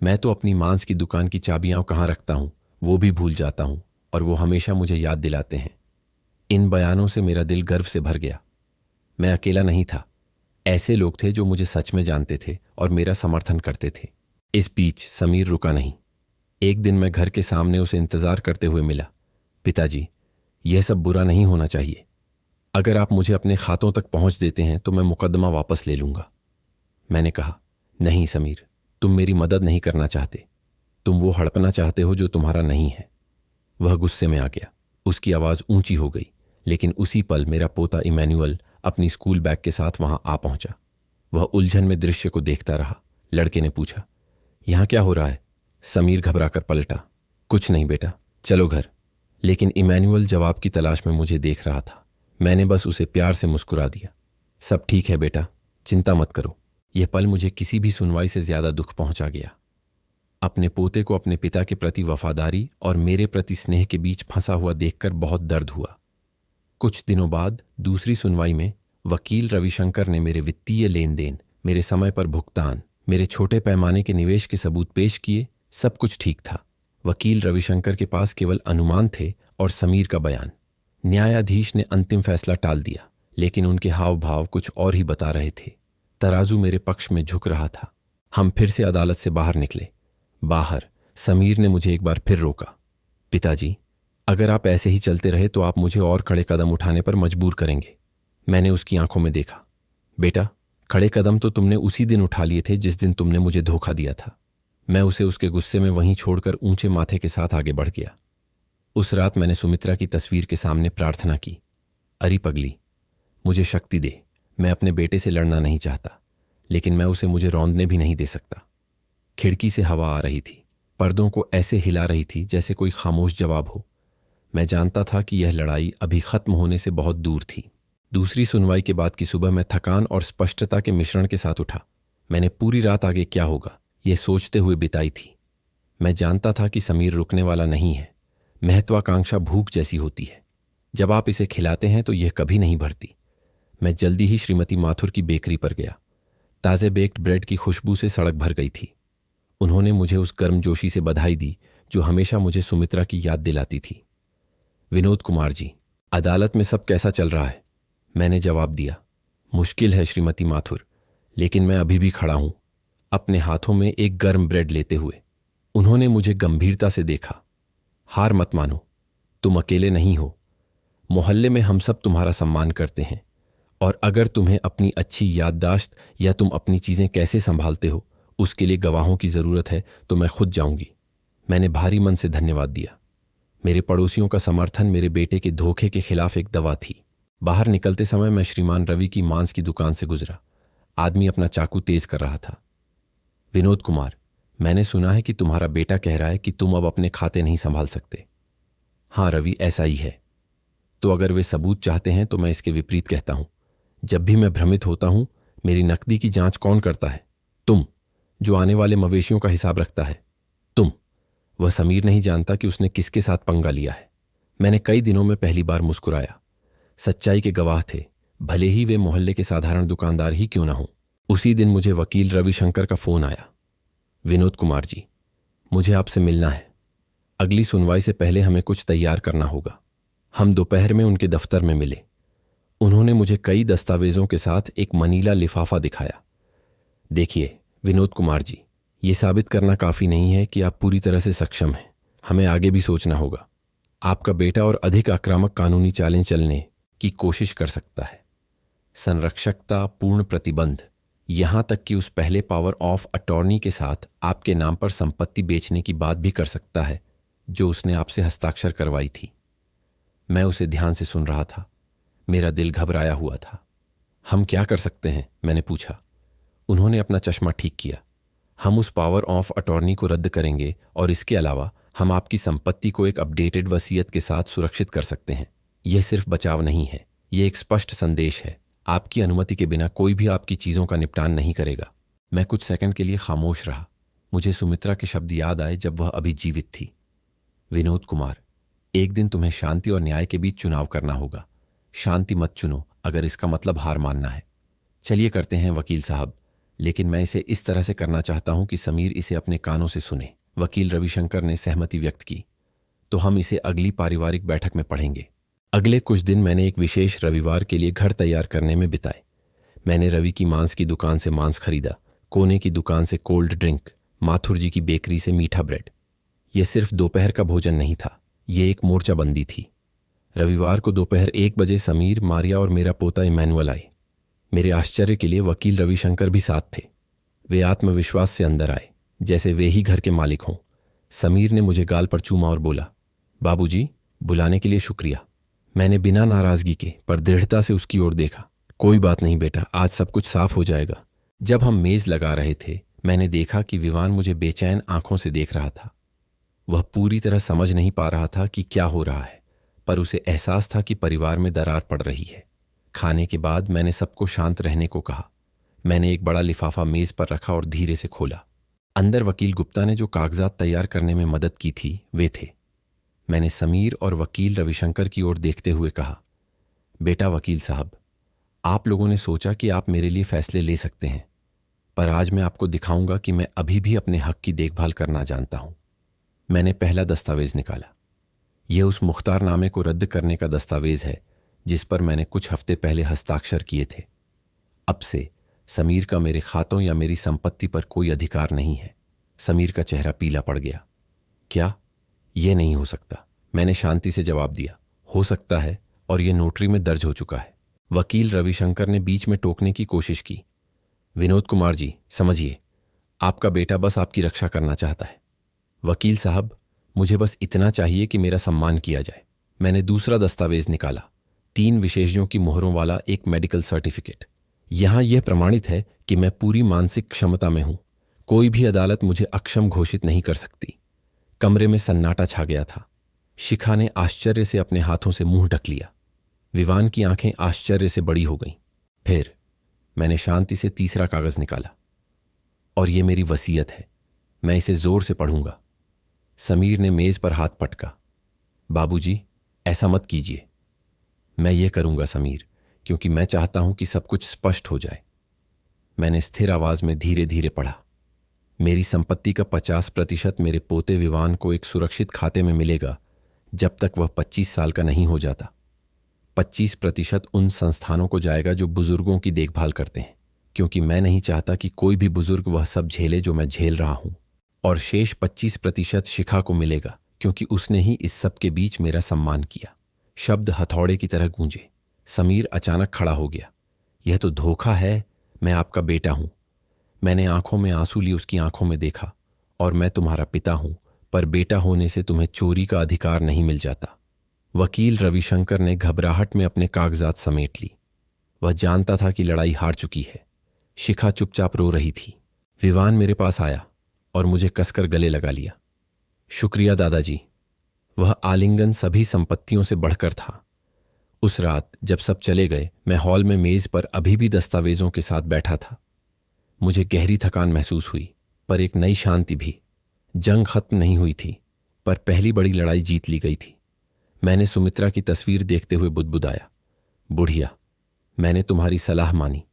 Speaker 1: मैं तो अपनी मांस की दुकान की चाबियां कहाँ रखता हूं वो भी भूल जाता हूं, और वो हमेशा मुझे याद दिलाते हैं। इन बयानों से मेरा दिल गर्व से भर गया। मैं अकेला नहीं था, ऐसे लोग थे जो मुझे सच में जानते थे और मेरा समर्थन करते थे। इस बीच समीर रुका नहीं। एक दिन मैं घर के सामने उसे इंतजार करते हुए मिला। पिताजी, यह सब बुरा नहीं होना चाहिए। अगर आप मुझे अपने खातों तक पहुंच देते हैं तो मैं मुकदमा वापस ले लूंगा। मैंने कहा, नहीं समीर, तुम मेरी मदद नहीं करना चाहते, तुम वो हड़पना चाहते हो जो तुम्हारा नहीं है। वह गुस्से में आ गया। उसकी आवाज ऊंची हो गई, लेकिन उसी पल मेरा पोता इमैनुअल अपनी स्कूल बैग के साथ वहां आ पहुंचा। वह उलझन में दृश्य को देखता रहा। लड़के ने पूछा, यहां क्या हो रहा है? समीर घबराकर पलटा, कुछ नहीं बेटा, चलो घर। लेकिन इमैनुअल जवाब की तलाश में मुझे देख रहा था। मैंने बस उसे प्यार से मुस्कुरा दिया। सब ठीक है बेटा, चिंता मत करो। यह पल मुझे किसी भी सुनवाई से ज्यादा दुख पहुंचा गया। अपने पोते को अपने पिता के प्रति वफादारी और मेरे प्रति स्नेह के बीच फंसा हुआ देखकर बहुत दर्द हुआ। कुछ दिनों बाद दूसरी सुनवाई में वकील रविशंकर ने मेरे वित्तीय लेन देन, मेरे समय पर भुगतान, मेरे छोटे पैमाने के निवेश के सबूत पेश किए। सब कुछ ठीक था। वकील रविशंकर के पास केवल अनुमान थे और समीर का बयान। न्यायाधीश ने अंतिम फैसला टाल दिया, लेकिन उनके हाव भाव कुछ और ही बता रहे थे। तराजू मेरे पक्ष में झुक रहा था। हम फिर से अदालत से बाहर निकले। बाहर समीर ने मुझे एक बार फिर रोका। पिताजी, अगर आप ऐसे ही चलते रहे तो आप मुझे और खड़े कदम उठाने पर मजबूर करेंगे। मैंने उसकी आंखों में देखा। बेटा, खड़े कदम तो तुमने उसी दिन उठा लिए थे जिस दिन तुमने मुझे धोखा दिया था। मैं उसे उसके गुस्से में वहीं छोड़कर ऊंचे माथे के साथ आगे बढ़ गया। उस रात मैंने सुमित्रा की तस्वीर के सामने प्रार्थना की, अरे पगली, मुझे शक्ति दे। मैं अपने बेटे से लड़ना नहीं चाहता, लेकिन मैं उसे मुझे रौंदने भी नहीं दे सकता। खिड़की से हवा आ रही थी, पर्दों को ऐसे हिला रही थी जैसे कोई खामोश जवाब हो। मैं जानता था कि यह लड़ाई अभी खत्म होने से बहुत दूर थी। दूसरी सुनवाई के बाद की सुबह मैं थकान और स्पष्टता के मिश्रण के साथ उठा। मैंने पूरी रात आगे क्या होगा यह सोचते हुए बिताई थी। मैं जानता था कि समीर रुकने वाला नहीं है। महत्वाकांक्षा भूख जैसी होती है, जब आप इसे खिलाते हैं तो यह कभी नहीं भरती। मैं जल्दी ही श्रीमती माथुर की बेकरी पर गया। ताजे बेक्ड ब्रेड की खुशबू से सड़क भर गई थी। उन्होंने मुझे उस गर्मजोशी से बधाई दी जो हमेशा मुझे सुमित्रा की याद दिलाती थी। विनोद कुमार जी, अदालत में सब कैसा चल रहा है? मैंने जवाब दिया, मुश्किल है श्रीमती माथुर, लेकिन मैं अभी भी खड़ा हूं, अपने हाथों में एक गर्म ब्रेड लेते हुए। उन्होंने मुझे गंभीरता से देखा। हार मत मानो, तुम अकेले नहीं हो। मोहल्ले में हम सब तुम्हारा सम्मान करते हैं, और अगर तुम्हें अपनी अच्छी याददाश्त या तुम अपनी चीजें कैसे संभालते हो उसके लिए गवाहों की जरूरत है तो मैं खुद जाऊंगी। मैंने भारी मन से धन्यवाद दिया। मेरे पड़ोसियों का समर्थन मेरे बेटे के धोखे के खिलाफ एक दवा थी। बाहर निकलते समय मैं श्रीमान रवि की मांस की दुकान से गुजरा। आदमी अपना चाकू तेज कर रहा था। विनोद कुमार, मैंने सुना है कि तुम्हारा बेटा कह रहा है कि तुम अब अपने खाते नहीं संभाल सकते। हाँ रवि, ऐसा ही है। तो अगर वे सबूत चाहते हैं तो मैं इसके विपरीत कहता हूं। जब भी मैं भ्रमित होता हूं, मेरी नकदी की जांच कौन करता है? तुम, जो आने वाले मवेशियों का हिसाब रखता है। तुम। वह समीर नहीं जानता कि उसने किसके साथ पंगा लिया है। मैंने कई दिनों में पहली बार मुस्कुराया। सच्चाई के गवाह थे, भले ही वे मोहल्ले के साधारण दुकानदार ही क्यों ना हों। उसी दिन मुझे वकील रविशंकर का फोन आया। विनोद कुमार जी, मुझे आपसे मिलना है। अगली सुनवाई से पहले हमें कुछ तैयार करना होगा। हम दोपहर में उनके दफ्तर में मिले। उन्होंने मुझे कई दस्तावेजों के साथ एक मनीला लिफाफा दिखाया। देखिए विनोद कुमार जी, ये साबित करना काफी नहीं है कि आप पूरी तरह से सक्षम हैं। हमें आगे भी सोचना होगा। आपका बेटा और अधिक आक्रामक कानूनी चालें चलने की कोशिश कर सकता है। संरक्षकता, पूर्ण प्रतिबंध, यहां तक कि उस पहले पावर ऑफ अटॉर्नी के साथ आपके नाम पर संपत्ति बेचने की बात भी कर सकता है जो उसने आपसे हस्ताक्षर करवाई थी। मैं उसे ध्यान से सुन रहा था। मेरा दिल घबराया हुआ था। हम क्या कर सकते हैं? मैंने पूछा। उन्होंने अपना चश्मा ठीक किया। हम उस पावर ऑफ अटॉर्नी को रद्द करेंगे और इसके अलावा हम आपकी संपत्ति को एक अपडेटेड वसीयत के साथ सुरक्षित कर सकते हैं। यह सिर्फ बचाव नहीं है, यह एक स्पष्ट संदेश है। आपकी अनुमति के बिना कोई भी आपकी चीजों का निपटान नहीं करेगा। मैं कुछ सेकंड के लिए खामोश रहा। मुझे सुमित्रा के शब्द याद आए जब वह अभी जीवित थी। विनोद कुमार, एक दिन तुम्हें शांति और न्याय के बीच चुनाव करना होगा। शांति मत चुनो अगर इसका मतलब हार मानना है। चलिए करते हैं वकील साहब। लेकिन मैं इसे इस तरह से करना चाहता हूं कि समीर इसे अपने कानों से सुने। वकील रविशंकर ने सहमति व्यक्त की। तो हम इसे अगली पारिवारिक बैठक में पढ़ेंगे। अगले कुछ दिन मैंने एक विशेष रविवार के लिए घर तैयार करने में बिताए। मैंने रवि की मांस की दुकान से मांस खरीदा, कोने की दुकान से कोल्ड ड्रिंक, माथुर जी की बेकरी से मीठा ब्रेड। यह सिर्फ दोपहर का भोजन नहीं था, यह एक मोर्चाबंदी थी। रविवार को दोपहर 1 बजे समीर, मारिया और मेरा पोता इमैनुअल आए। मेरे आश्चर्य के लिए वकील रविशंकर भी साथ थे। वे आत्मविश्वास से अंदर आए, जैसे वे ही घर के मालिक हों। समीर ने मुझे गाल पर चूमा और बोला, बाबूजी, बुलाने के लिए शुक्रिया। मैंने बिना नाराजगी के पर दृढ़ता से उसकी ओर देखा। कोई बात नहीं बेटा, आज सब कुछ साफ हो जाएगा। जब हम मेज लगा रहे थे, मैंने देखा कि विवान मुझे बेचैन आंखों से देख रहा था। वह पूरी तरह समझ नहीं पा रहा था कि क्या हो रहा है, पर उसे एहसास था कि परिवार में दरार पड़ रही है। खाने के बाद मैंने सबको शांत रहने को कहा। मैंने एक बड़ा लिफाफा मेज पर रखा और धीरे से खोला। अंदर वकील गुप्ता ने जो कागजात तैयार करने में मदद की थी वे थे। मैंने समीर और वकील रविशंकर की ओर देखते हुए कहा, बेटा वकील साहब, आप लोगों ने सोचा कि आप मेरे लिए फैसले ले सकते हैं, पर आज मैं आपको दिखाऊंगा कि मैं अभी भी अपने हक की देखभाल करना जानता हूं। मैंने पहला दस्तावेज निकाला। यह उस मुख्तारनामे को रद्द करने का दस्तावेज है जिस पर मैंने कुछ हफ्ते पहले हस्ताक्षर किए थे। अब से समीर का मेरे खातों या मेरी संपत्ति पर कोई अधिकार नहीं है। समीर का चेहरा पीला पड़ गया। क्या? यह नहीं हो सकता, मैंने शांति से जवाब दिया। हो सकता है, और यह नोटरी में दर्ज हो चुका है। वकील रविशंकर ने बीच में टोकने की कोशिश की। विनोद कुमार जी, समझिए, आपका बेटा बस आपकी रक्षा करना चाहता है। वकील साहब, मुझे बस इतना चाहिए कि मेरा सम्मान किया जाए। मैंने दूसरा दस्तावेज निकाला, 3 विशेषज्ञों की मोहरों वाला एक मेडिकल सर्टिफिकेट। यहां यह प्रमाणित है कि मैं पूरी मानसिक क्षमता में हूं। कोई भी अदालत मुझे अक्षम घोषित नहीं कर सकती। कमरे में सन्नाटा छा गया था। शिखा ने आश्चर्य से अपने हाथों से मुंह ढक लिया। विवान की आंखें आश्चर्य से बड़ी हो गईं। फिर मैंने शांति से तीसरा कागज निकाला। और यह मेरी वसीयत है, मैं इसे जोर से पढ़ूंगा। समीर ने मेज पर हाथ पटका। बाबूजी, ऐसा मत कीजिए। मैं ये करूंगा समीर, क्योंकि मैं चाहता हूं कि सब कुछ स्पष्ट हो जाए। मैंने स्थिर आवाज में धीरे धीरे पढ़ा। मेरी संपत्ति का 50% मेरे पोते विवान को एक सुरक्षित खाते में मिलेगा जब तक वह 25 साल का नहीं हो जाता। 25% उन संस्थानों को जाएगा जो बुजुर्गों की देखभाल करते हैं, क्योंकि मैं नहीं चाहता कि कोई भी बुजुर्ग वह सब झेले जो मैं झेल रहा हूं। और शेष 25% शिखा को मिलेगा, क्योंकि उसने ही इस सब के बीच मेरा सम्मान किया। शब्द हथौड़े की तरह गूंजे। समीर अचानक खड़ा हो गया। यह तो धोखा है। मैं आपका बेटा हूं। मैंने आंखों में आंसू लिए उसकी आंखों में देखा। और मैं तुम्हारा पिता हूं, पर बेटा होने से तुम्हें चोरी का अधिकार नहीं मिल जाता। वकील रविशंकर ने घबराहट में अपने कागजात समेट ली। वह जानता था कि लड़ाई हार चुकी है। शिखा चुपचाप रो रही थी। विवान मेरे पास आया और मुझे कसकर गले लगा लिया। शुक्रिया दादाजी। वह आलिंगन सभी संपत्तियों से बढ़कर था। उस रात जब सब चले गए, मैं हॉल में मेज पर अभी भी दस्तावेजों के साथ बैठा था। मुझे गहरी थकान महसूस हुई, पर एक नई शांति भी। जंग खत्म नहीं हुई थी, पर पहली बड़ी लड़ाई जीत ली गई थी। मैंने सुमित्रा की तस्वीर देखते हुए बुदबुदाया, बुढ़िया, मैंने तुम्हारी सलाह मानी।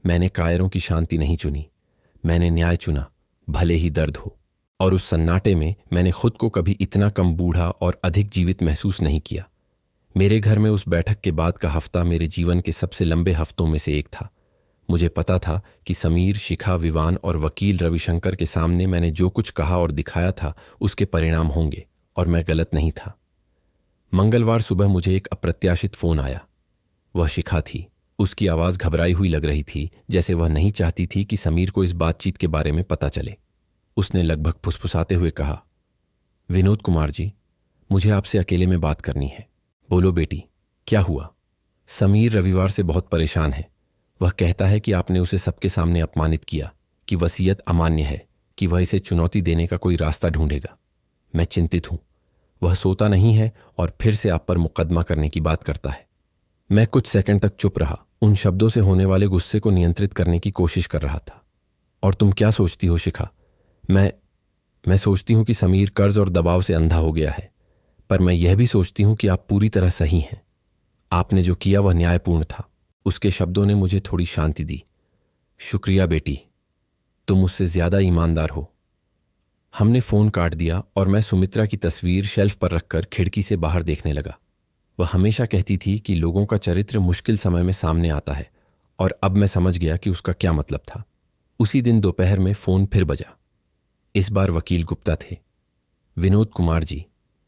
Speaker 1: मैंने कायरों की शांति नहीं चुनी, मैंने न्याय चुना, भले ही दर्द हो। और उस सन्नाटे में मैंने खुद को कभी इतना कम बूढ़ा और अधिक जीवित महसूस नहीं किया। मेरे घर में उस बैठक के बाद का हफ्ता मेरे जीवन के सबसे लंबे हफ्तों में से एक था। मुझे पता था कि समीर, शिखा, विवान और वकील रविशंकर के सामने मैंने जो कुछ कहा और दिखाया था उसके परिणाम होंगे, और मैं गलत नहीं था। मंगलवार सुबह मुझे एक अप्रत्याशित फोन आया। वह शिखा थी। उसकी आवाज घबराई हुई लग रही थी, जैसे वह नहीं चाहती थी कि समीर को इस बातचीत के बारे में पता चले। उसने लगभग फुसफुसाते हुए कहा, विनोद कुमार जी, मुझे आपसे अकेले में बात करनी है। बोलो बेटी, क्या हुआ? समीर रविवार से बहुत परेशान है। वह कहता है कि आपने उसे सबके सामने अपमानित किया, कि वसीयत अमान्य है, कि वह इसे चुनौती देने का कोई रास्ता ढूंढेगा। मैं चिंतित हूं। वह सोता नहीं है और फिर से आप पर मुकदमा करने की बात करता है। मैं कुछ सेकंड तक चुप रहा, उन शब्दों से होने वाले गुस्से को नियंत्रित करने की कोशिश कर रहा था। और तुम क्या सोचती हो शिखा? मैं सोचती हूं कि समीर कर्ज और दबाव से अंधा हो गया है, पर मैं यह भी सोचती हूं कि आप पूरी तरह सही हैं। आपने जो किया वह न्यायपूर्ण था। उसके शब्दों ने मुझे थोड़ी शांति दी। शुक्रिया बेटी। तुम मुझसे ज्यादा ईमानदार हो। हमने फोन काट दिया और मैं सुमित्रा की तस्वीर शेल्फ पर रखकर खिड़की से बाहर देखने लगा। वह हमेशा कहती थी कि लोगों का चरित्र मुश्किल समय में सामने आता है, और अब मैं समझ गया कि उसका क्या मतलब था। उसी दिन दोपहर में फोन फिर बजा। इस बार वकील गुप्ता थे। विनोद कुमार जी,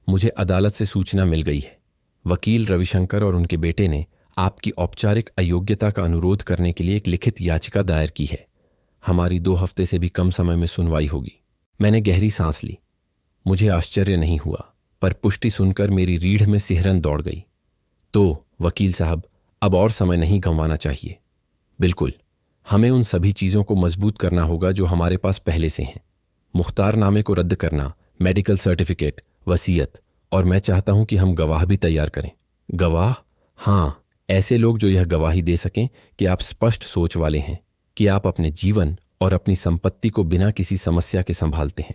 Speaker 1: मुझे अदालत से सूचना मिल गई है। वकील रविशंकर और उनके बेटे ने आपकी औपचारिक अयोग्यता का अनुरोध करने के लिए एक लिखित याचिका दायर की है। हमारी 2 हफ्ते से भी कम समय में सुनवाई होगी। मैंने गहरी सांस ली। मुझे आश्चर्य नहीं हुआ, पर पुष्टि सुनकर मेरी रीढ़ में सिहरन दौड़ गई। तो वकील साहब, अब और समय नहीं गंवाना चाहिए। बिल्कुल, हमें उन सभी चीजों को मजबूत करना होगा जो हमारे पास पहले से हैं। मुख्तारनामे को रद्द करना, मेडिकल सर्टिफिकेट, वसीयत, और मैं चाहता हूं कि हम गवाह भी तैयार करें। गवाह? हाँ, ऐसे लोग जो यह गवाही दे सकें कि आप स्पष्ट सोच वाले हैं, कि आप अपने जीवन और अपनी संपत्ति को बिना किसी समस्या के संभालते हैं।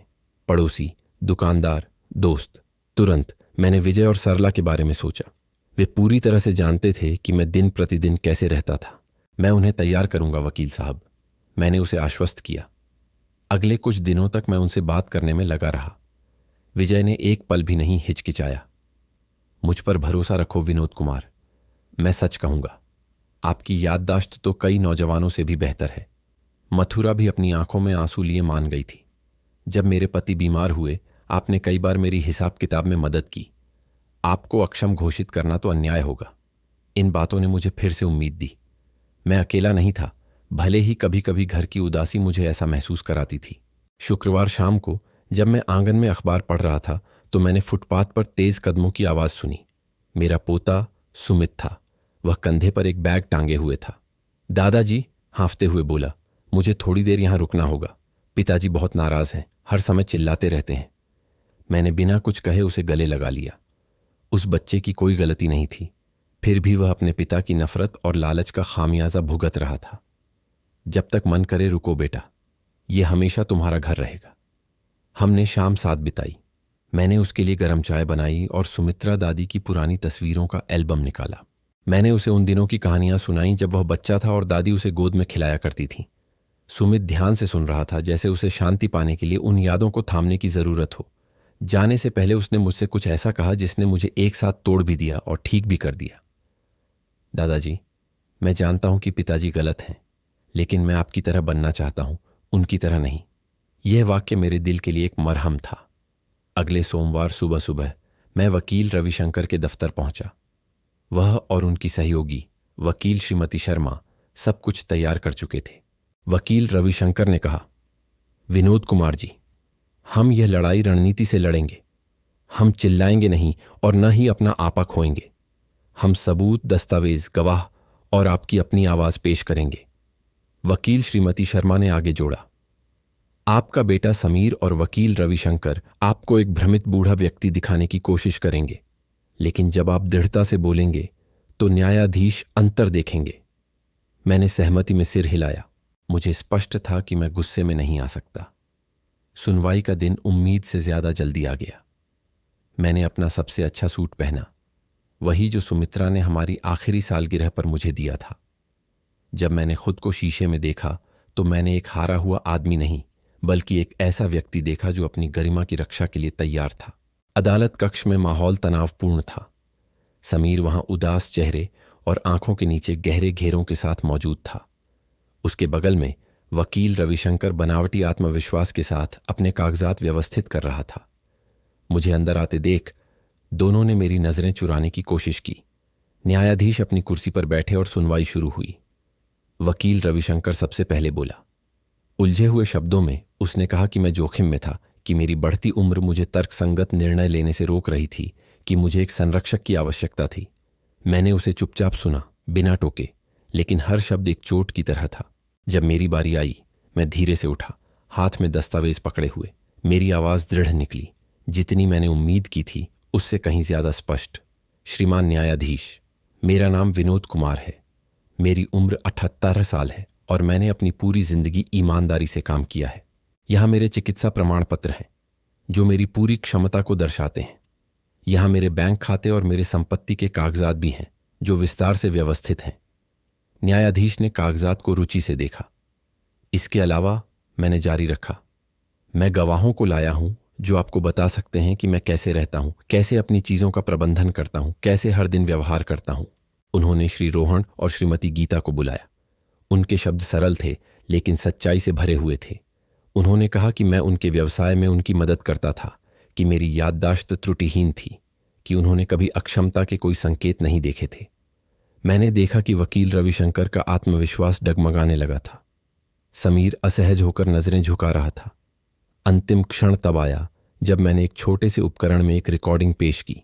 Speaker 1: पड़ोसी, दुकानदार, दोस्त। तुरंत मैंने विजय और सरला के बारे में सोचा। वे पूरी तरह से जानते थे कि मैं दिन प्रतिदिन कैसे रहता था। मैं उन्हें तैयार करूंगा वकील साहब, मैंने उसे आश्वस्त किया। अगले कुछ दिनों तक मैं उनसे बात करने में लगा रहा। विजय ने एक पल भी नहीं हिचकिचाया। मुझ पर भरोसा रखो विनोद कुमार, मैं सच कहूंगा, आपकी याददाश्त तो कई नौजवानों से भी बेहतर है। मथुरा भी अपनी आंखों में आंसू लिए मान गई थी। जब मेरे पति बीमार हुए, आपने कई बार मेरी हिसाब किताब में मदद की। आपको अक्षम घोषित करना तो अन्याय होगा। इन बातों ने मुझे फिर से उम्मीद दी। मैं अकेला नहीं था, भले ही कभी कभी घर की उदासी मुझे ऐसा महसूस कराती थी। शुक्रवार शाम को जब मैं आंगन में अखबार पढ़ रहा था, तो मैंने फुटपाथ पर तेज कदमों की आवाज सुनी। मेरा पोता सुमित था। वह कंधे पर एक बैग टांगे हुए था। दादाजी, हाँफते हुए बोला, मुझे थोड़ी देर यहां रुकना होगा। पिताजी बहुत नाराज हैं, हर समय चिल्लाते रहते हैं। मैंने बिना कुछ कहे उसे गले लगा लिया। उस बच्चे की कोई गलती नहीं थी, फिर भी वह अपने पिता की नफरत और लालच का खामियाजा भुगत रहा था। जब तक मन करे रुको बेटा, यह हमेशा तुम्हारा घर रहेगा। हमने शाम साथ बिताई। मैंने उसके लिए गर्म चाय बनाई और सुमित्रा दादी की पुरानी तस्वीरों का एल्बम निकाला। मैंने उसे उन दिनों की कहानियां सुनाई जब वह बच्चा था और दादी उसे गोद में खिलाया करती थी। सुमित ध्यान से सुन रहा था, जैसे उसे शांति पाने के लिए उन यादों को थामने की जरूरत हो। जाने से पहले उसने मुझसे कुछ ऐसा कहा जिसने मुझे एक साथ तोड़ भी दिया और ठीक भी कर दिया। दादाजी, मैं जानता हूं कि पिताजी गलत हैं, लेकिन मैं आपकी तरह बनना चाहता हूं, उनकी तरह नहीं। यह वाक्य मेरे दिल के लिए एक मरहम था। अगले सोमवार सुबह सुबह मैं वकील रविशंकर के दफ्तर पहुंचा। वह और उनकी सहयोगी वकील श्रीमती शर्मा सब कुछ तैयार कर चुके थे। वकील रविशंकर ने कहा, विनोद कुमार जी, हम यह लड़ाई रणनीति से लड़ेंगे। हम चिल्लाएंगे नहीं और न ही अपना आपा खोएंगे। हम सबूत, दस्तावेज, गवाह और आपकी अपनी आवाज पेश करेंगे। वकील श्रीमती शर्मा ने आगे जोड़ा, आपका बेटा समीर और वकील रविशंकर आपको एक भ्रमित बूढ़ा व्यक्ति दिखाने की कोशिश करेंगे, लेकिन जब आप दृढ़ता से बोलेंगे तो न्यायाधीश अंतर देखेंगे। मैंने सहमति में सिर हिलाया। मुझे स्पष्ट था कि मैं गुस्से में नहीं आ सकता। सुनवाई का दिन उम्मीद से ज्यादा जल्दी आ गया। मैंने अपना सबसे अच्छा सूट पहना, वही जो सुमित्रा ने हमारी आखिरी सालगिरह पर मुझे दिया था। जब मैंने खुद को शीशे में देखा तो मैंने एक हारा हुआ आदमी नहीं, बल्कि एक ऐसा व्यक्ति देखा जो अपनी गरिमा की रक्षा के लिए तैयार था। अदालत कक्ष में माहौल तनावपूर्ण था। समीर वहां उदास चेहरे और आंखों के नीचे गहरे घेरों के साथ मौजूद था। उसके बगल में वकील रविशंकर बनावटी आत्मविश्वास के साथ अपने कागजात व्यवस्थित कर रहा था। मुझे अंदर आते देख दोनों ने मेरी नजरें चुराने की कोशिश की। न्यायाधीश अपनी कुर्सी पर बैठे और सुनवाई शुरू हुई। वकील रविशंकर सबसे पहले बोला। उलझे हुए शब्दों में उसने कहा कि मैं जोखिम में था, कि मेरी बढ़ती उम्र मुझे तर्कसंगत निर्णय लेने से रोक रही थी, कि मुझे एक संरक्षक की आवश्यकता थी। मैंने उसे चुपचाप सुना, बिना टोके, लेकिन हर शब्द एक चोट की तरह था। जब मेरी बारी आई, मैं धीरे से उठा, हाथ में दस्तावेज पकड़े हुए। मेरी आवाज दृढ़ निकली, जितनी मैंने उम्मीद की थी उससे कहीं ज्यादा स्पष्ट। श्रीमान न्यायाधीश, मेरा नाम विनोद कुमार है। मेरी उम्र 78 साल है और मैंने अपनी पूरी जिंदगी ईमानदारी से काम किया है। यहाँ मेरे चिकित्सा प्रमाण पत्र हैं जो मेरी पूरी क्षमता को दर्शाते हैं। यहाँ मेरे बैंक खाते और मेरे संपत्ति के कागजात भी हैं जो विस्तार से व्यवस्थित हैं। न्यायाधीश ने कागजात को रुचि से देखा। इसके अलावा मैंने जारी रखा। मैं गवाहों को लाया हूं जो आपको बता सकते हैं कि मैं कैसे रहता हूं, कैसे अपनी चीजों का प्रबंधन करता हूं, कैसे हर दिन व्यवहार करता हूं। उन्होंने श्री रोहन और श्रीमती गीता को बुलाया। उनके शब्द सरल थे लेकिन सच्चाई से भरे हुए थे। उन्होंने कहा कि मैं उनके व्यवसाय में उनकी मदद करता था, कि मेरी याददाश्त त्रुटिहीन थी, कि उन्होंने कभी अक्षमता के कोई संकेत नहीं देखे थे। मैंने देखा कि वकील रविशंकर का आत्मविश्वास डगमगाने लगा था। समीर असहज होकर नजरें झुका रहा था। अंतिम क्षण तब आया जब मैंने एक छोटे से उपकरण में एक रिकॉर्डिंग पेश की।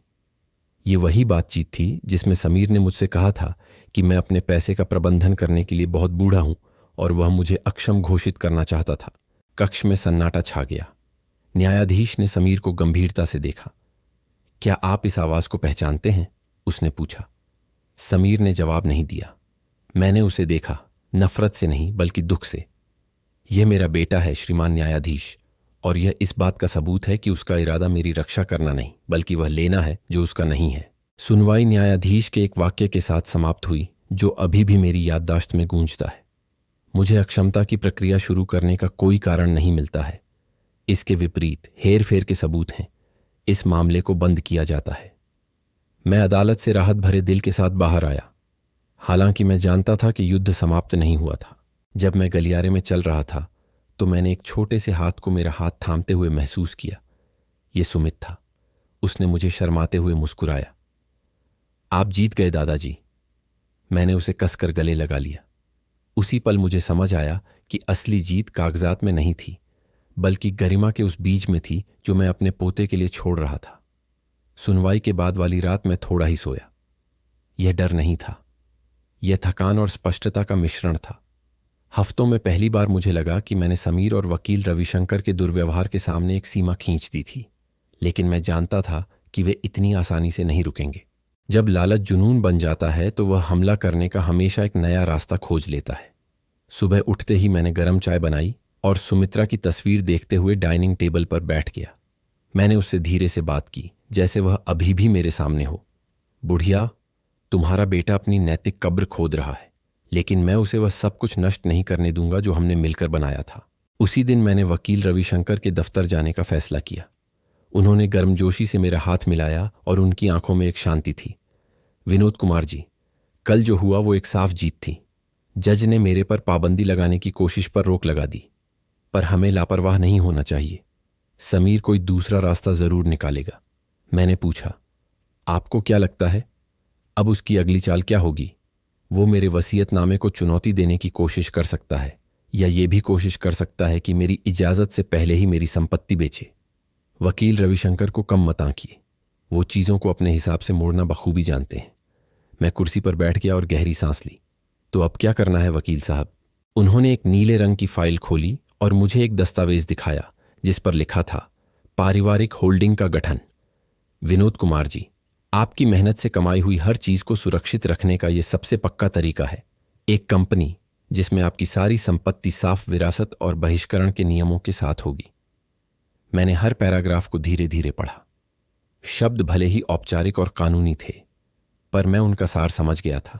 Speaker 1: ये वही बातचीत थी जिसमें समीर ने मुझसे कहा था कि मैं अपने पैसे का प्रबंधन करने के लिए बहुत बूढ़ा हूं और वह मुझे अक्षम घोषित करना चाहता था। कक्ष में सन्नाटा छा गया। न्यायाधीश ने समीर को गंभीरता से देखा। क्या आप इस आवाज को पहचानते हैं? उसने पूछा। समीर ने जवाब नहीं दिया। मैंने उसे देखा, नफरत से नहीं बल्कि दुख से। यह मेरा बेटा है श्रीमान न्यायाधीश, और यह इस बात का सबूत है कि उसका इरादा मेरी रक्षा करना नहीं बल्कि वह लेना है जो उसका नहीं है। सुनवाई न्यायाधीश के एक वाक्य के साथ समाप्त हुई जो अभी भी मेरी याददाश्त में गूंजता है। मुझे अक्षमता की प्रक्रिया शुरू करने का कोई कारण नहीं मिलता है। इसके विपरीत हेर फेर के सबूत हैं। इस मामले को बंद किया जाता है। मैं अदालत से राहत भरे दिल के साथ बाहर आया। हालांकि मैं जानता था कि युद्ध समाप्त नहीं हुआ था। जब मैं गलियारे में चल रहा था तो मैंने एक छोटे से हाथ को मेरा हाथ थामते हुए महसूस किया। यह सुमित था। उसने मुझे शर्माते हुए मुस्कुराया। आप जीत गए दादाजी। मैंने उसे कसकर गले लगा लिया। उसी पल मुझे समझ आया कि असली जीत कागजात में नहीं थी बल्कि गरिमा के उस बीज में थी जो मैं अपने पोते के लिए छोड़ रहा था। सुनवाई के बाद वाली रात मैं थोड़ा ही सोया। यह डर नहीं था, यह थकान और स्पष्टता का मिश्रण था। हफ्तों में पहली बार मुझे लगा कि मैंने समीर और वकील रविशंकर के दुर्व्यवहार के सामने एक सीमा खींच दी थी, लेकिन मैं जानता था कि वे इतनी आसानी से नहीं रुकेंगे। जब लालच जुनून बन जाता है तो वह हमला करने का हमेशा एक नया रास्ता खोज लेता है। सुबह उठते ही मैंने गर्म चाय बनाई और सुमित्रा की तस्वीर देखते हुए डाइनिंग टेबल पर बैठ गया। मैंने उससे धीरे से बात की जैसे वह अभी भी मेरे सामने हो। बुढ़िया, तुम्हारा बेटा अपनी नैतिक कब्र खोद रहा है, लेकिन मैं उसे वह सब कुछ नष्ट नहीं करने दूंगा जो हमने मिलकर बनाया था। उसी दिन मैंने वकील रविशंकर के दफ्तर जाने का फैसला किया। उन्होंने गर्मजोशी से मेरा हाथ मिलाया और उनकी आंखों में एक शांति थी। विनोद कुमार जी, कल जो हुआ वो एक साफ जीत थी। जज ने मेरे पर पाबंदी लगाने की कोशिश पर रोक लगा दी, पर हमें लापरवाह नहीं होना चाहिए। समीर कोई दूसरा रास्ता जरूर निकालेगा। मैंने पूछा, आपको क्या लगता है अब उसकी अगली चाल क्या होगी? वो मेरे वसीयतनामे को चुनौती देने की कोशिश कर सकता है या ये भी कोशिश कर सकता है कि मेरी इजाजत से पहले ही मेरी संपत्ति बेचे। वकील रविशंकर को कम मत आंकिए। वो चीजों को अपने हिसाब से मोड़ना बखूबी जानते हैं। मैं कुर्सी पर बैठ गया और गहरी सांस ली। तो अब क्या करना है वकील साहब? उन्होंने एक नीले रंग की फाइल खोली और मुझे एक दस्तावेज दिखाया जिस पर लिखा था पारिवारिक होल्डिंग का गठन। विनोद कुमार जी, आपकी मेहनत से कमाई हुई हर चीज को सुरक्षित रखने का यह सबसे पक्का तरीका है। एक कंपनी जिसमें आपकी सारी संपत्ति साफ विरासत और बहिष्करण के नियमों के साथ होगी। मैंने हर पैराग्राफ को धीरे धीरे पढ़ा। शब्द भले ही औपचारिक और कानूनी थे, पर मैं उनका सार समझ गया था।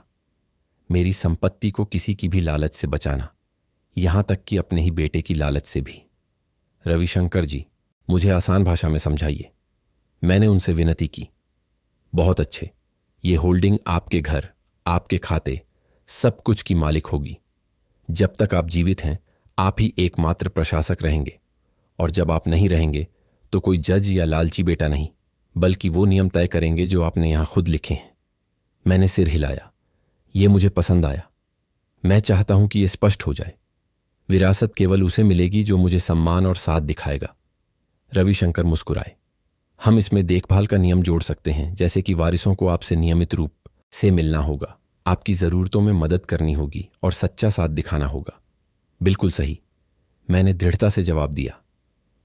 Speaker 1: मेरी संपत्ति को किसी की भी लालच से बचाना, यहां तक कि अपने ही बेटे की लालच से भी। रविशंकर जी, मुझे आसान भाषा में समझाइए। मैंने उनसे विनती की। बहुत अच्छे, ये होल्डिंग आपके घर, आपके खाते, सब कुछ की मालिक होगी। जब तक आप जीवित हैं आप ही एकमात्र प्रशासक रहेंगे, और जब आप नहीं रहेंगे तो कोई जज या लालची बेटा नहीं बल्कि वो नियम तय करेंगे जो आपने यहां खुद लिखे हैं। मैंने सिर हिलाया। ये मुझे पसंद आया। मैं चाहता हूं कि यह स्पष्ट हो जाए। विरासत केवल उसे मिलेगी जो मुझे सम्मान और साथ दिखाएगा। रविशंकर मुस्कुराए। हम इसमें देखभाल का नियम जोड़ सकते हैं, जैसे कि वारिसों को आपसे नियमित रूप से मिलना होगा, आपकी जरूरतों में मदद करनी होगी और सच्चा साथ दिखाना होगा। बिल्कुल सही, मैंने दृढ़ता से जवाब दिया।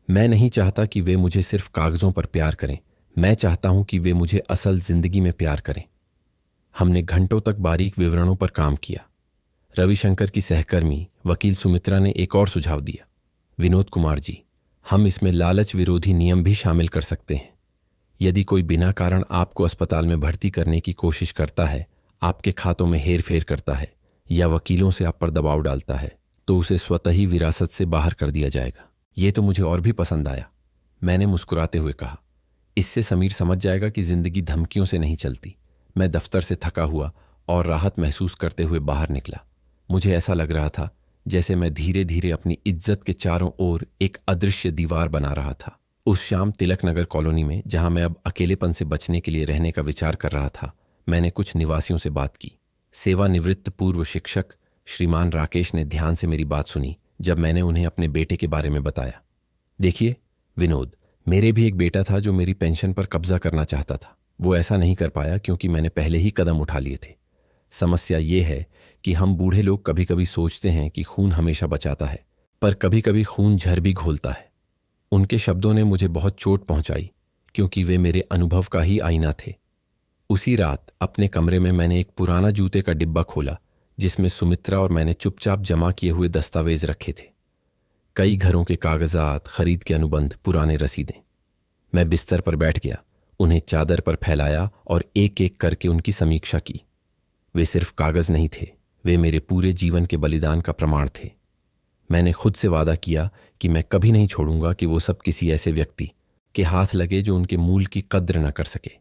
Speaker 1: मैं नहीं चाहता कि वे मुझे सिर्फ कागजों पर प्यार करें, मैं चाहता हूं कि वे मुझे असल जिंदगी में प्यार करें। हमने घंटों तक बारीक विवरणों पर काम किया। रविशंकर की सहकर्मी वकील सुमित्रा ने एक और सुझाव दिया। विनोद कुमार जी, हम इसमें लालच विरोधी नियम भी शामिल कर सकते हैं। यदि कोई बिना कारण आपको अस्पताल में भर्ती करने की कोशिश करता है, आपके खातों में हेर फेर करता है या वकीलों से आप पर दबाव डालता है, तो उसे स्वतः ही विरासत से बाहर कर दिया जाएगा। ये तो मुझे और भी पसंद आया, मैंने मुस्कुराते हुए कहा। इससे समीर समझ जाएगा कि जिंदगी धमकियों से नहीं चलती। मैं दफ्तर से थका हुआ और राहत महसूस करते हुए बाहर निकला। मुझे ऐसा लग रहा था जैसे मैं धीरे धीरे अपनी इज्जत के चारों ओर एक अदृश्य दीवार बना रहा था। उस शाम तिलक नगर कॉलोनी में, जहां मैं अब अकेलेपन से बचने के लिए रहने का विचार कर रहा था, मैंने कुछ निवासियों से बात की। सेवानिवृत्त पूर्व शिक्षक श्रीमान राकेश ने ध्यान से मेरी बात सुनी जब मैंने उन्हें अपने बेटे के बारे में बताया। देखिए विनोद, मेरे भी एक बेटा था जो मेरी पेंशन पर कब्जा करना चाहता था। वो ऐसा नहीं कर पाया क्योंकि मैंने पहले ही कदम उठा लिए थे। समस्या ये है कि हम बूढ़े लोग कभी कभी सोचते हैं कि खून हमेशा बचाता है, पर कभी कभी खून झर भी घोलता है। उनके शब्दों ने मुझे बहुत चोट पहुंचाई क्योंकि वे मेरे अनुभव का ही आईना थे। उसी रात अपने कमरे में मैंने एक पुराना जूते का डिब्बा खोला जिसमें सुमित्रा और मैंने चुपचाप जमा किए हुए दस्तावेज रखे थे। कई घरों के कागजात, खरीद के अनुबंध, पुराने रसीदें। मैं बिस्तर पर बैठ गया, उन्हें चादर पर फैलाया और एक एक करके उनकी समीक्षा की। वे सिर्फ कागज नहीं थे, वे मेरे पूरे जीवन के बलिदान का प्रमाण थे। मैंने खुद से वादा किया कि मैं कभी नहीं छोड़ूंगा कि वो सब किसी ऐसे व्यक्ति के हाथ लगे जो उनके मूल की कद्र न कर सके।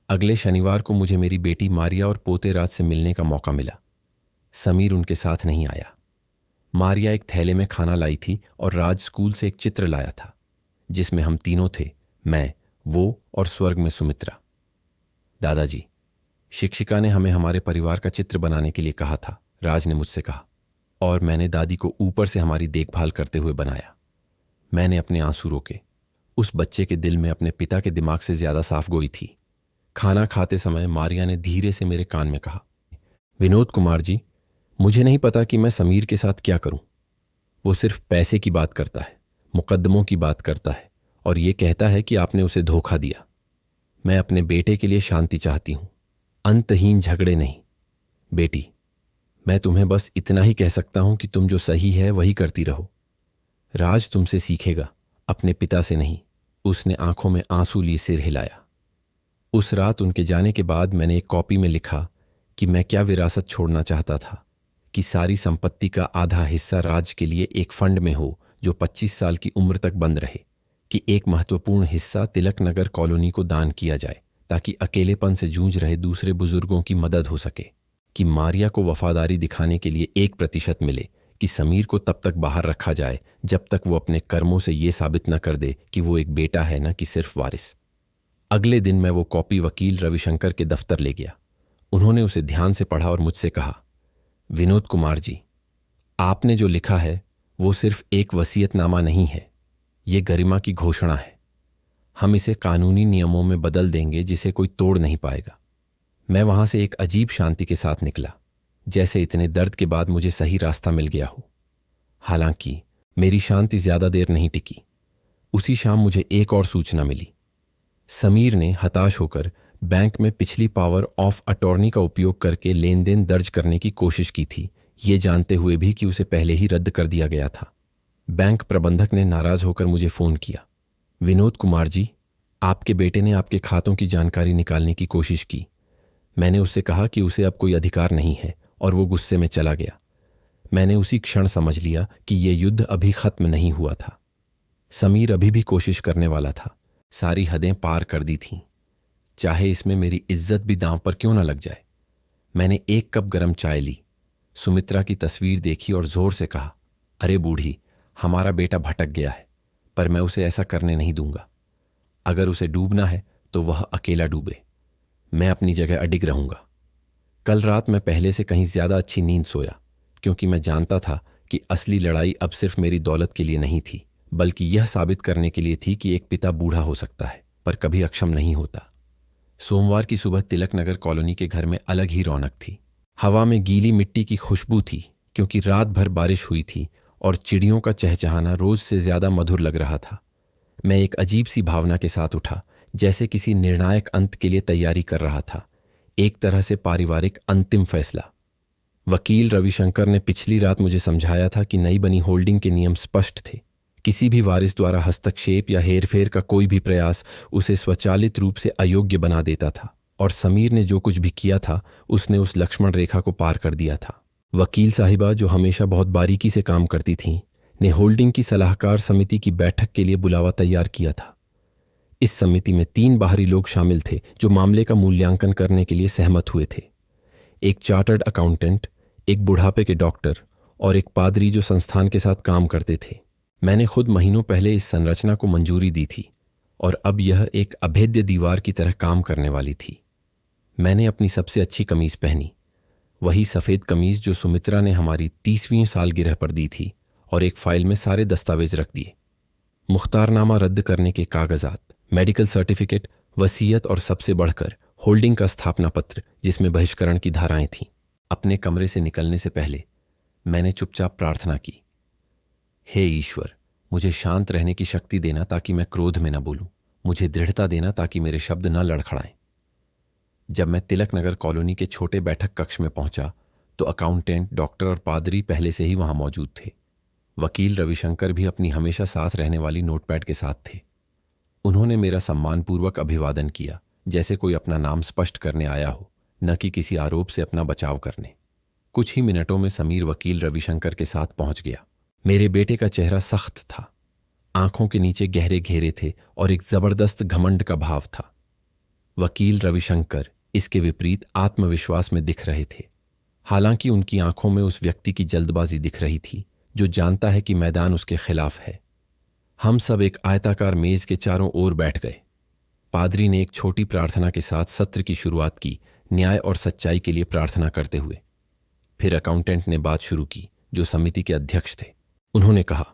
Speaker 1: अगले शनिवार को मुझे मेरी बेटी मारिया और पोते राज से मिलने का मौका मिला। समीर उनके साथ नहीं आया। मारिया एक थैले में खाना लाई थी और राज स्कूल से एक चित्र लाया था जिसमें हम तीनों थे, मैं, वो और स्वर्ग में सुमित्रा। दादाजी, शिक्षिका ने हमें हमारे परिवार का चित्र बनाने के लिए कहा था, राज ने मुझसे कहा, और मैंने दादी को ऊपर से हमारी देखभाल करते हुए बनाया। मैंने अपने आंसू रोके। उस बच्चे के दिल में अपने पिता के दिमाग से ज्यादा साफ गोई थी। खाना खाते समय मारिया ने धीरे से मेरे कान में कहा, विनोद कुमार जी, मुझे नहीं पता कि मैं समीर के साथ क्या करूं। वो सिर्फ पैसे की बात करता है, मुकद्दमों की बात करता है और ये कहता है कि आपने उसे धोखा दिया। मैं अपने बेटे के लिए शांति चाहती हूं, अंतहीन झगड़े नहीं। बेटी, मैं तुम्हें बस इतना ही कह सकता हूं कि तुम जो सही है वही करती रहो। राज तुमसे सीखेगा, अपने पिता से नहीं। उसने आंखों में आंसू लिए सिर हिलाया। उस रात उनके जाने के बाद मैंने एक कॉपी में लिखा कि मैं क्या विरासत छोड़ना चाहता था, कि सारी संपत्ति का आधा हिस्सा राज के लिए एक फंड में हो जो 25 साल की उम्र तक बंद रहे, कि एक महत्वपूर्ण हिस्सा तिलक नगर कॉलोनी को दान किया जाए ताकि अकेलेपन से जूझ रहे दूसरे बुजुर्गों की मदद हो सके, कि मारिया को वफादारी दिखाने के लिए 1% मिले, कि समीर को तब तक बाहर रखा जाए जब तक वो अपने कर्मों से ये साबित न कर दे कि वो एक बेटा है, न कि सिर्फ वारिस। अगले दिन मैं वो कॉपी वकील रविशंकर के दफ्तर ले गया। उन्होंने उसे ध्यान से पढ़ा और मुझसे कहा, विनोद कुमार जी, आपने जो लिखा है वो सिर्फ एक वसीयतनामा नहीं है, ये गरिमा की घोषणा है। हम इसे कानूनी नियमों में बदल देंगे जिसे कोई तोड़ नहीं पाएगा। मैं वहां से एक अजीब शांति के साथ निकला, जैसे इतने दर्द के बाद मुझे सही रास्ता मिल गया हो। हालांकि मेरी शांति ज्यादा देर नहीं टिकी। उसी शाम मुझे एक और सूचना मिली। समीर ने हताश होकर बैंक में पिछली पावर ऑफ अटॉर्नी का उपयोग करके लेन देन दर्ज करने की कोशिश की थी, ये जानते हुए भी कि उसे पहले ही रद्द कर दिया गया था। बैंक प्रबंधक ने नाराज होकर मुझे फोन किया, विनोद कुमार जी, आपके बेटे ने आपके खातों की जानकारी निकालने की कोशिश की। मैंने उससे कहा कि उसे अब कोई अधिकार नहीं है और वो गुस्से में चला गया। मैंने उसी क्षण समझ लिया कि ये युद्ध अभी खत्म नहीं हुआ था। समीर अभी भी कोशिश करने वाला था, सारी हदें पार कर दी थीं, चाहे इसमें मेरी इज्जत भी दांव पर क्यों न लग जाए। मैंने एक कप गरम चाय ली, सुमित्रा की तस्वीर देखी और जोर से कहा, अरे बूढ़ी, हमारा बेटा भटक गया है, पर मैं उसे ऐसा करने नहीं दूंगा। अगर उसे डूबना है तो वह अकेला डूबे, मैं अपनी जगह अडिग रहूंगा। कल रात मैं पहले से कहीं ज्यादा अच्छी नींद सोया, क्योंकि मैं जानता था कि असली लड़ाई अब सिर्फ मेरी दौलत के लिए नहीं थी, बल्कि यह साबित करने के लिए थी कि एक पिता बूढ़ा हो सकता है पर कभी अक्षम नहीं होता। सोमवार की सुबह तिलक नगर कॉलोनी के घर में अलग ही रौनक थी। हवा में गीली मिट्टी की खुशबू थी क्योंकि रात भर बारिश हुई थी और चिड़ियों का चहचहाना रोज से ज्यादा मधुर लग रहा था। मैं एक अजीब सी भावना के साथ उठा, जैसे किसी निर्णायक अंत के लिए तैयारी कर रहा था, एक तरह से पारिवारिक अंतिम फैसला। वकील रविशंकर ने पिछली रात मुझे समझाया था कि नई बनी होल्डिंग के नियम स्पष्ट थे। किसी भी वारिस द्वारा हस्तक्षेप या हेरफेर का कोई भी प्रयास उसे स्वचालित रूप से अयोग्य बना देता था, और समीर ने जो कुछ भी किया था उसने उस लक्ष्मण रेखा को पार कर दिया था। वकील साहिबा, जो हमेशा बहुत बारीकी से काम करती थीं, ने होल्डिंग की सलाहकार समिति की बैठक के लिए बुलावा तैयार किया था। इस समिति में 3 बाहरी लोग शामिल थे जो मामले का मूल्यांकन करने के लिए सहमत हुए थे। एक चार्टर्ड अकाउंटेंट, एक बुढ़ापे के डॉक्टर और एक पादरी जो संस्थान के साथ काम करते थे। मैंने खुद महीनों पहले इस संरचना को मंजूरी दी थी और अब यह एक अभेद्य दीवार की तरह काम करने वाली थी। मैंने अपनी सबसे अच्छी कमीज पहनी, वही सफ़ेद कमीज जो सुमित्रा ने हमारी 30वीं सालगिरह पर दी थी, और एक फाइल में सारे दस्तावेज रख दिए। मुख्तारनामा रद्द करने के कागजात, मेडिकल सर्टिफिकेट, वसीयत और सबसे बढ़कर होल्डिंग का स्थापना पत्र जिसमें बहिष्करण की धाराएं थीं। अपने कमरे से निकलने से पहले मैंने चुपचाप प्रार्थना की, हे ईश्वर, मुझे शांत रहने की शक्ति देना ताकि मैं क्रोध में न बोलूं, मुझे दृढ़ता देना ताकि मेरे शब्द न लड़खड़ाएं। जब मैं तिलक नगर कॉलोनी के छोटे बैठक कक्ष में पहुंचा तो अकाउंटेंट, डॉक्टर और पादरी पहले से ही वहां मौजूद थे। वकील रविशंकर भी अपनी हमेशा साथ रहने वाली नोटपैड के साथ थे। उन्होंने मेरा सम्मानपूर्वक अभिवादन किया, जैसे कोई अपना नाम स्पष्ट करने आया हो, न कि किसी आरोप से अपना बचाव करने। कुछ ही मिनटों में समीर वकील रविशंकर के साथ पहुंच गया। मेरे बेटे का चेहरा सख्त था, आंखों के नीचे गहरे घेरे थे और एक जबरदस्त घमंड का भाव था। वकील रविशंकर इसके विपरीत आत्मविश्वास में दिख रहे थे। हालांकि उनकी आंखों में उस व्यक्ति की जल्दबाजी दिख रही थी जो जानता है कि मैदान उसके खिलाफ है। हम सब एक आयताकार मेज के चारों ओर बैठ गए। पादरी ने एक छोटी प्रार्थना के साथ सत्र की शुरुआत की, न्याय और सच्चाई के लिए प्रार्थना करते हुए। फिर अकाउंटेंट ने बात शुरू की, जो समिति के अध्यक्ष थे। उन्होंने कहा,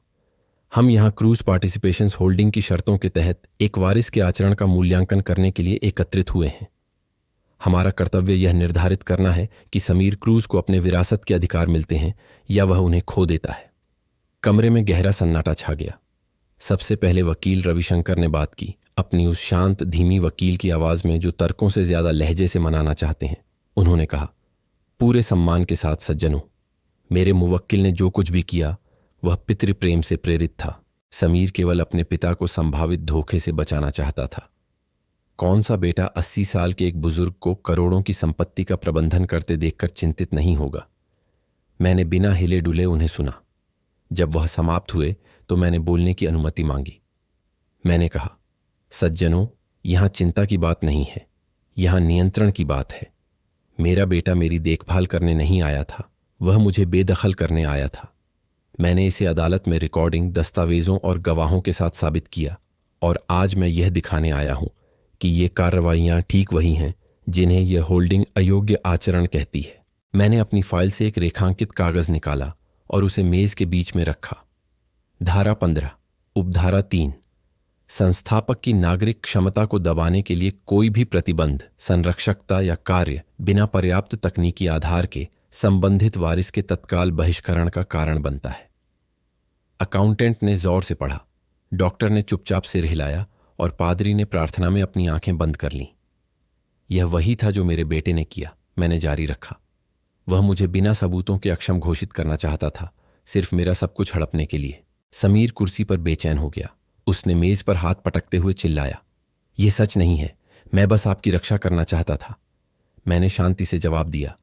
Speaker 1: हम यहां क्रूज पार्टिसिपेशंस होल्डिंग की शर्तों के तहत एक वारिस के आचरण का मूल्यांकन करने के लिए एकत्रित हुए हैं। हमारा कर्तव्य यह निर्धारित करना है कि समीर क्रूज को अपने विरासत के अधिकार मिलते हैं या वह उन्हें खो देता है। कमरे में गहरा सन्नाटा छा गया। सबसे पहले वकील रविशंकर ने बात की, अपनी उस शांत धीमी वकील की आवाज में जो तर्कों से ज्यादा लहजे से मनाना चाहते हैं। उन्होंने कहा, पूरे सम्मान के साथ सज्जनों, मेरे मुवक्किल ने जो कुछ भी किया वह पितृप्रेम से प्रेरित था। समीर केवल अपने पिता को संभावित धोखे से बचाना चाहता था। कौन सा बेटा 80 साल के एक बुजुर्ग को करोड़ों की संपत्ति का प्रबंधन करते देखकर चिंतित नहीं होगा। मैंने बिना हिले डुले उन्हें सुना। जब वह समाप्त हुए तो मैंने बोलने की अनुमति मांगी। मैंने कहा, सज्जनों, यहां चिंता की बात नहीं है, यहां नियंत्रण की बात है। मेरा बेटा मेरी देखभाल करने नहीं आया था, वह मुझे बेदखल करने आया था। मैंने इसे अदालत में रिकॉर्डिंग, दस्तावेजों और गवाहों के साथ साबित किया, और आज मैं यह दिखाने आया हूं कि ये कार्रवाइयां ठीक वही हैं जिन्हें यह होल्डिंग अयोग्य आचरण कहती है। मैंने अपनी फाइल से एक रेखांकित कागज निकाला और उसे मेज के बीच में रखा। धारा 15, उपधारा 3, संस्थापक की नागरिक क्षमता को दबाने के लिए कोई भी प्रतिबंध, संरक्षकता या कार्य बिना पर्याप्त तकनीकी आधार के संबंधित वारिस के तत्काल बहिष्करण का कारण बनता है। अकाउंटेंट ने जोर से पढ़ा, डॉक्टर ने चुपचाप सिर हिलाया और पादरी ने प्रार्थना में अपनी आंखें बंद कर लीं। यह वही था जो मेरे बेटे ने किया, मैंने जारी रखा। वह मुझे बिना सबूतों के अक्षम घोषित करना चाहता था, सिर्फ मेरा सब कुछ हड़पने के लिए। समीर कुर्सी पर बेचैन हो गया। उसने मेज पर हाथ पटकते हुए चिल्लाया, यह सच नहीं है, मैं बस आपकी रक्षा करना चाहता था। मैंने शांति से जवाब दिया,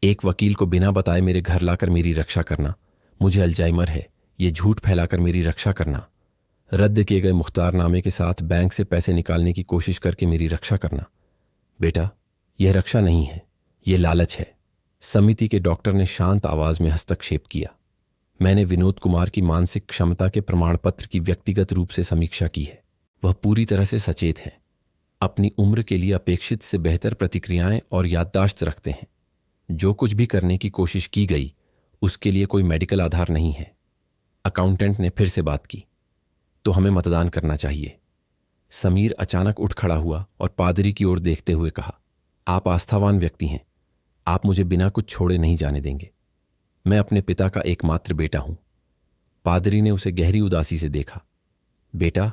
Speaker 1: एक वकील को बिना बताए मेरे घर लाकर मेरी रक्षा करना, मुझे अल्जाइमर है, ये झूठ फैलाकर मेरी रक्षा करना, रद्द किए गए मुख्तारनामे के साथ बैंक से पैसे निकालने की कोशिश करके मेरी रक्षा करना। बेटा, यह रक्षा नहीं है, यह लालच है। समिति के डॉक्टर ने शांत आवाज में हस्तक्षेप किया, मैंने विनोद कुमार की मानसिक क्षमता के प्रमाण पत्र की व्यक्तिगत रूप से समीक्षा की है। वह पूरी तरह से सचेत है, अपनी उम्र के लिए अपेक्षित से बेहतर प्रतिक्रियाएं और याददाश्त रखते हैं। जो कुछ भी करने की कोशिश की गई उसके लिए कोई मेडिकल आधार नहीं है। अकाउंटेंट ने फिर से बात की, तो हमें मतदान करना चाहिए। समीर अचानक उठ खड़ा हुआ और पादरी की ओर देखते हुए कहा, आप आस्थावान व्यक्ति हैं, आप मुझे बिना कुछ छोड़े नहीं जाने देंगे। मैं अपने पिता का एकमात्र बेटा हूं। पादरी ने उसे गहरी उदासी से देखा। बेटा,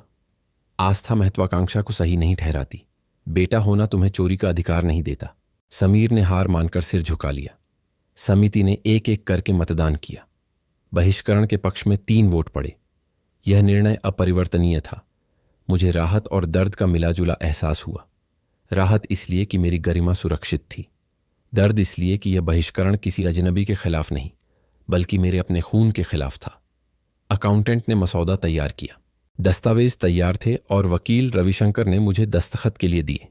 Speaker 1: आस्था महत्वाकांक्षा को सही नहीं ठहराती। बेटा होना तुम्हें चोरी का अधिकार नहीं देता। समीर ने हार मानकर सिर झुका लिया। समिति ने एक एक करके मतदान किया। बहिष्करण के पक्ष में 3 वोट पड़े। यह निर्णय अपरिवर्तनीय था। मुझे राहत और दर्द का मिलाजुला एहसास हुआ। राहत इसलिए कि मेरी गरिमा सुरक्षित थी। दर्द इसलिए कि यह बहिष्करण किसी अजनबी के खिलाफ नहीं, बल्कि मेरे अपने खून के खिलाफ था। अकाउंटेंट ने मसौदा तैयार किया, दस्तावेज तैयार थे और वकील रविशंकर ने मुझे दस्तखत के लिए दिए।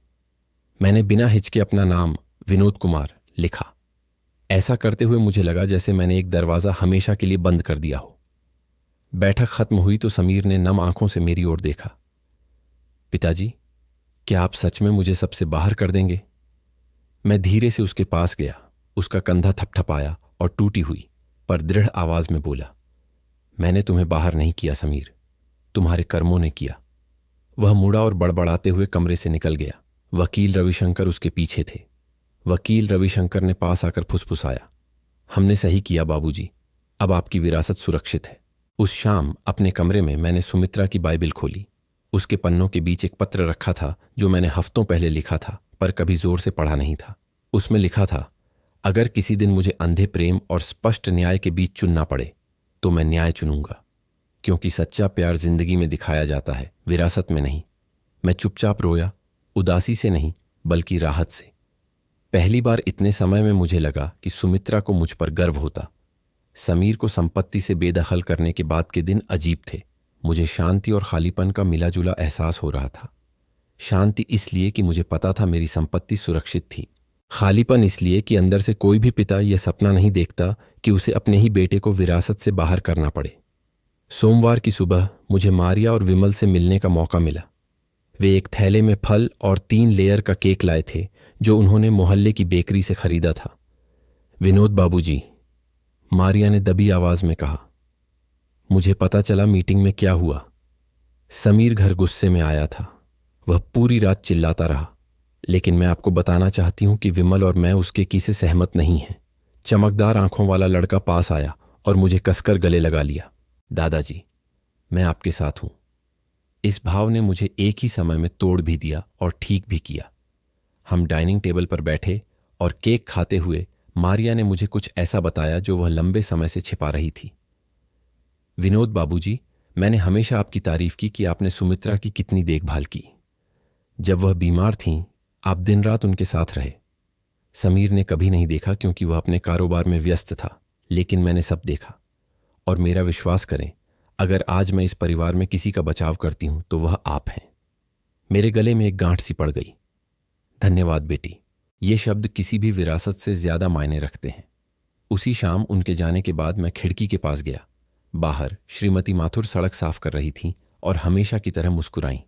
Speaker 1: मैंने बिना हिचके अपना नाम विनोद कुमार लिखा। ऐसा करते हुए मुझे लगा जैसे मैंने एक दरवाज़ा हमेशा के लिए बंद कर दिया हो। बैठक खत्म हुई तो समीर ने नम आंखों से मेरी ओर देखा। पिताजी, क्या आप सच में मुझे सबसे बाहर कर देंगे? मैं धीरे से उसके पास गया, उसका कंधा थपथपाया और टूटी हुई पर दृढ़ आवाज में बोला, मैंने तुम्हें बाहर नहीं किया समीर, तुम्हारे कर्मों ने किया। वह मुड़ा और बड़बड़ाते हुए कमरे से निकल गया। वकील रविशंकर उसके पीछे थे। वकील रविशंकर ने पास आकर फुसफुसाया, हमने सही किया बाबूजी, अब आपकी विरासत सुरक्षित है। उस शाम अपने कमरे में मैंने सुमित्रा की बाइबिल खोली। उसके पन्नों के बीच एक पत्र रखा था जो मैंने हफ्तों पहले लिखा था पर कभी जोर से पढ़ा नहीं था। उसमें लिखा था, अगर किसी दिन मुझे अंधे प्रेम और स्पष्ट न्याय के बीच चुनना पड़े तो मैं न्याय चुनूंगा, क्योंकि सच्चा प्यार जिंदगी में दिखाया जाता है, विरासत में नहीं। मैं चुपचाप रोया, उदासी से नहीं बल्कि राहत से। पहली बार इतने समय में मुझे लगा कि सुमित्रा को मुझ पर गर्व होता। समीर को संपत्ति से बेदखल करने के बाद के दिन अजीब थे। मुझे शांति और खालीपन का मिला जुला एहसास हो रहा था। शांति इसलिए कि मुझे पता था मेरी संपत्ति सुरक्षित थी। खालीपन इसलिए कि अंदर से कोई भी पिता यह सपना नहीं देखता कि उसे अपने ही बेटे को विरासत से बाहर करना पड़े। सोमवार की सुबह मुझे मारिया और विमल से मिलने का मौका मिला। वे एक थैले में फल और 3 लेयर का केक लाए थे जो उन्होंने मोहल्ले की बेकरी से खरीदा था। विनोद बाबूजी, मारिया ने दबी आवाज में कहा। मुझे पता चला मीटिंग में क्या हुआ। समीर घर गुस्से में आया था। वह पूरी रात चिल्लाता रहा, लेकिन मैं आपको बताना चाहती हूं कि विमल और मैं उसके की से सहमत नहीं हैं। चमकदार आंखों वाला लड़का पास आया और मुझे कसकर गले लगा लिया। दादाजी, मैं आपके साथ हूं। इस भाव ने मुझे एक ही समय में तोड़ भी दिया और ठीक भी किया। हम डाइनिंग टेबल पर बैठे और केक खाते हुए मारिया ने मुझे कुछ ऐसा बताया जो वह लंबे समय से छिपा रही थी। विनोद बाबूजी, मैंने हमेशा आपकी तारीफ की कि आपने सुमित्रा की कितनी देखभाल की। जब वह बीमार थीं, आप दिन रात उनके साथ रहे। समीर ने कभी नहीं देखा क्योंकि वह अपने कारोबार में व्यस्त था, लेकिन मैंने सब देखा। और मेरा विश्वास करें, अगर आज मैं इस परिवार में किसी का बचाव करती हूं तो वह आप हैं। मेरे गले में एक गांठ सी पड़ गई। धन्यवाद बेटी। ये शब्द किसी भी विरासत से ज्यादा मायने रखते हैं। उसी शाम उनके जाने के बाद मैं खिड़की के पास गया। बाहर श्रीमती माथुर सड़क साफ कर रही थीं और हमेशा की तरह मुस्कुराईं।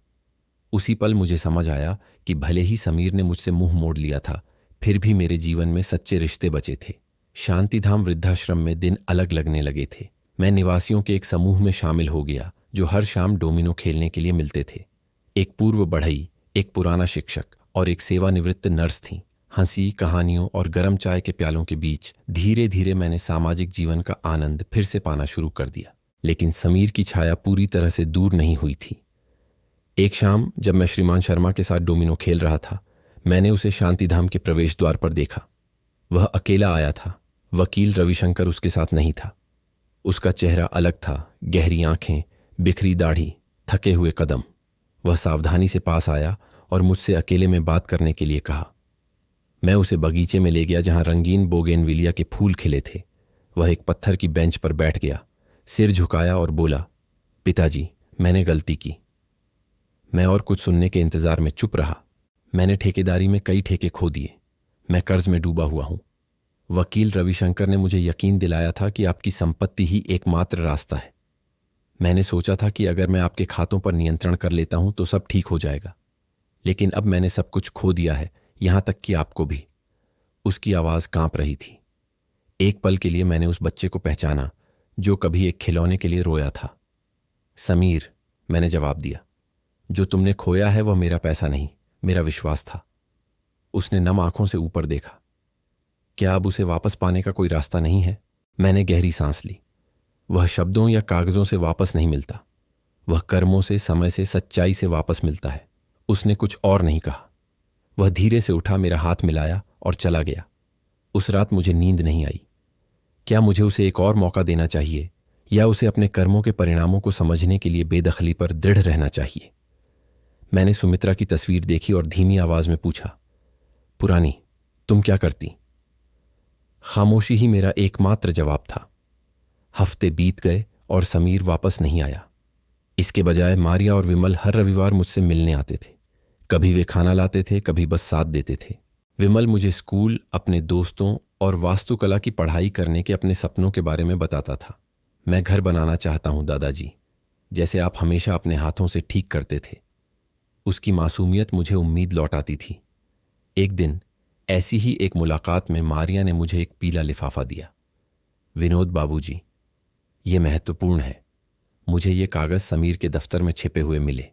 Speaker 1: उसी पल मुझे समझ आया कि भले ही समीर ने मुझसे मुंह मोड़ लिया था, फिर भी मेरे जीवन में सच्चे रिश्ते बचे थे। शांतिधाम वृद्धाश्रम में दिन अलग लगने लगे थे। मैं निवासियों के एक समूह में शामिल हो गया जो हर शाम डोमिनो खेलने के लिए मिलते थे। एक पूर्व बढ़ई, एक पुराना शिक्षक और एक सेवानिवृत्त नर्स थीं। हंसी, कहानियों और गर्म चाय के प्यालों के बीच धीरे धीरे मैंने सामाजिक जीवन का आनंद फिर से पाना शुरू कर दिया। लेकिन समीर की छाया पूरी तरह से दूर नहीं हुई थी। एक शाम जब मैं श्रीमान शर्मा के साथ डोमिनो खेल रहा था, मैंने उसे शांतिधाम के प्रवेश द्वार पर देखा। वह अकेला आया था। वकील रविशंकर उसके साथ नहीं था। उसका चेहरा अलग था, गहरी आंखें, बिखरी दाढ़ी, थके हुए कदम। वह सावधानी से पास आया और मुझसे अकेले में बात करने के लिए कहा। मैं उसे बगीचे में ले गया जहां रंगीन बोगेनविलिया के फूल खिले थे। वह एक पत्थर की बेंच पर बैठ गया, सिर झुकाया और बोला, पिताजी, मैंने गलती की। मैं और कुछ सुनने के इंतजार में चुप रहा। मैंने ठेकेदारी में कई ठेके खो दिए। मैं कर्ज में डूबा हुआ हूं। वकील रविशंकर ने मुझे यकीन दिलाया था कि आपकी संपत्ति ही एकमात्र रास्ता है। मैंने सोचा था कि अगर मैं आपके खातों पर नियंत्रण कर लेता हूं तो सब ठीक हो जाएगा, लेकिन अब मैंने सब कुछ खो दिया है, यहां तक कि आपको भी। उसकी आवाज कांप रही थी। एक पल के लिए मैंने उस बच्चे को पहचाना जो कभी एक खिलौने के लिए रोया था। समीर, मैंने जवाब दिया, जो तुमने खोया है वह मेरा पैसा नहीं, मेरा विश्वास था। उसने नम आंखों से ऊपर देखा। क्या अब उसे वापस पाने का कोई रास्ता नहीं है? मैंने गहरी सांस ली। वह शब्दों या कागजों से वापस नहीं मिलता, वह कर्मों से, समय से, सच्चाई से वापस मिलता है। उसने कुछ और नहीं कहा। वह धीरे से उठा, मेरा हाथ मिलाया और चला गया। उस रात मुझे नींद नहीं आई। क्या मुझे उसे एक और मौका देना चाहिए या उसे अपने कर्मों के परिणामों को समझने के लिए बेदखली पर दृढ़ रहना चाहिए? मैंने सुमित्रा की तस्वीर देखी और धीमी आवाज में पूछा, पुरानी, तुम क्या करती? खामोशी ही मेरा एकमात्र जवाब था। हफ्ते बीत गए और समीर वापस नहीं आया। इसके बजाय मारिया और विमल हर रविवार मुझसे मिलने आते थे। कभी वे खाना लाते थे, कभी बस साथ देते थे। विमल मुझे स्कूल, अपने दोस्तों और वास्तुकला की पढ़ाई करने के अपने सपनों के बारे में बताता था। मैं घर बनाना चाहता हूं दादाजी, जैसे आप हमेशा अपने हाथों से ठीक करते थे। उसकी मासूमियत मुझे उम्मीद लौटाती थी। एक दिन ऐसी ही एक मुलाकात में मारिया ने मुझे एक पीला लिफाफा दिया। विनोद बाबूजी, ये महत्वपूर्ण है। मुझे ये कागज समीर के दफ्तर में छिपे हुए मिले।